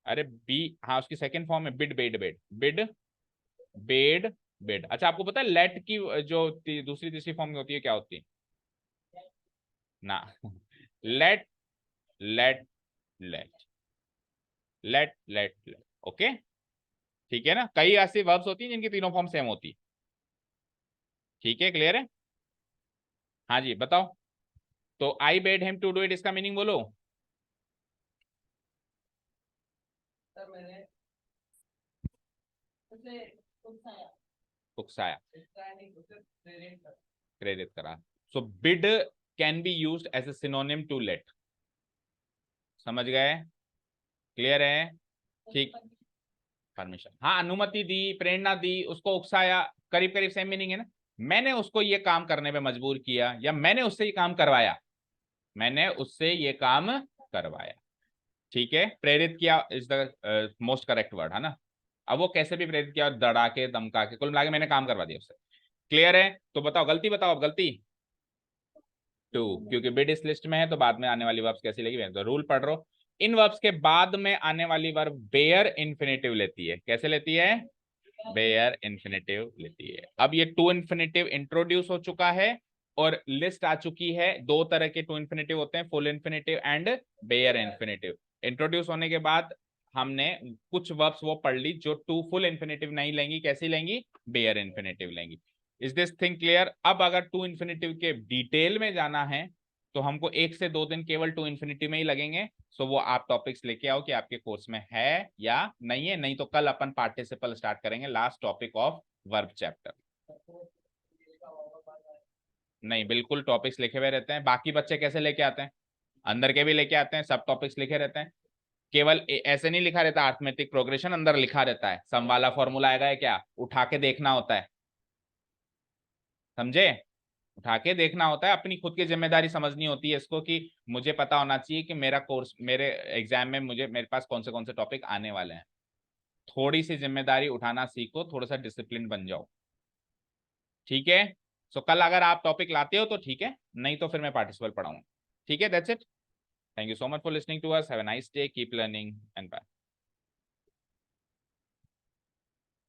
अरे बी, हाँ उसकी सेकंड फॉर्म है bid, bed, bed, bid, bed, bed. अच्छा आपको पता है लेट की जो दूसरी तीसरी फॉर्म में होती है क्या होती है? ना late, late, late, late, late, late. Okay, ठीक है ना। कई ऐसी वर्ब्स होती हैं जिनकी तीनों फॉर्म सेम होती है। ठीक है, क्लियर है। हाँ जी बताओ। तो I bade him to do it, इसका मीनिंग बोलो। सर मैंने उसे उकसाया, उकसाया, उकसाया नहीं उसे प्रेरित कर। प्रेरित करा। So bid can be used as a synonym to let. समझ गए? क्लियर है? ठीक, परमिशन, हाँ अनुमति दी, प्रेरणा दी, उसको उकसाया, करीब करीब सेम मीनिंग है ना। मैंने उसको ये काम करने पे मजबूर किया या मैंने उससे ये काम करवाया, मैंने उससे ये काम करवाया। ठीक है, प्रेरित किया is the most correct word है ना। अब वो कैसे भी प्रेरित किया, दड़ा के, धमका के, कुल मिला के मैंने काम करवा दिया उससे। क्लियर है? तो बताओ गलती, बताओ अब गलती। टू, क्योंकि बिड इस लिस्ट में है तो बाद में आने वाली वर्ब्स कैसी लगी? तो रूल पढ़ रहे हो, इन वर्ब्स के बाद में आने वाली वर्ब बेयर इन्फिनेटिव लेती है। कैसे लेती है? बेयर इन्फिनेटिव लेती है। अब ये टू इन्फिनेटिव इंट्रोड्यूस हो चुका है और लिस्ट आ चुकी है। दो तरह के टू इन्फिनेटिव होते हैं, full infinitive and bare infinitive. Introduce होने के बाद हमने कुछ वर्ब्स वो पढ़ ली जो टू फुल इन्फिनेटिव नहीं लेंगी, कैसी लेंगी? बेयर इन्फिनेटिव लेंगी। Is this thing clear? अब अगर टू इन्फिनेटिव के डिटेल में जाना है तो हमको 1 से 2 दिन केवल टू इन्फिनिटी में ही लगेंगे। सो वो आप टॉपिक्स लेके आओ कि आपके कोर्स में है या नहीं है, नहीं तो कल अपन पार्टिसिपल स्टार्ट करेंगे, last topic of verb chapter. नहीं, बिल्कुल टॉपिक्स लिखे हुए रहते हैं। बाकी बच्चे कैसे लेके आते हैं, अंदर के भी लेके आते हैं, सब टॉपिक्स लिखे रहते हैं। केवल ऐसे नहीं लिखा रहता, अर्थमेटिक प्रोग्रेशन अंदर लिखा रहता है, सम वाला फॉर्मूला आएगा है क्या, उठा के देखना होता है, समझे, उठा के देखना होता है। अपनी खुद की जिम्मेदारी समझनी होती है इसको, कि मुझे पता होना चाहिए कि मेरा कोर्स, मेरे एग्जाम में मुझे, मेरे पास कौन से टॉपिक आने वाले हैं। थोड़ी सी जिम्मेदारी उठाना सीखो, थोड़ा सा डिसिप्लिन बन जाओ, ठीक है। सो कल अगर आप टॉपिक लाते हो तो ठीक है, नहीं तो फिर मैं पार्टिसिपल पढ़ाऊंगा, ठीक है। That's it. Thank you so much for listening to us, have a nice day, keep learning and bye.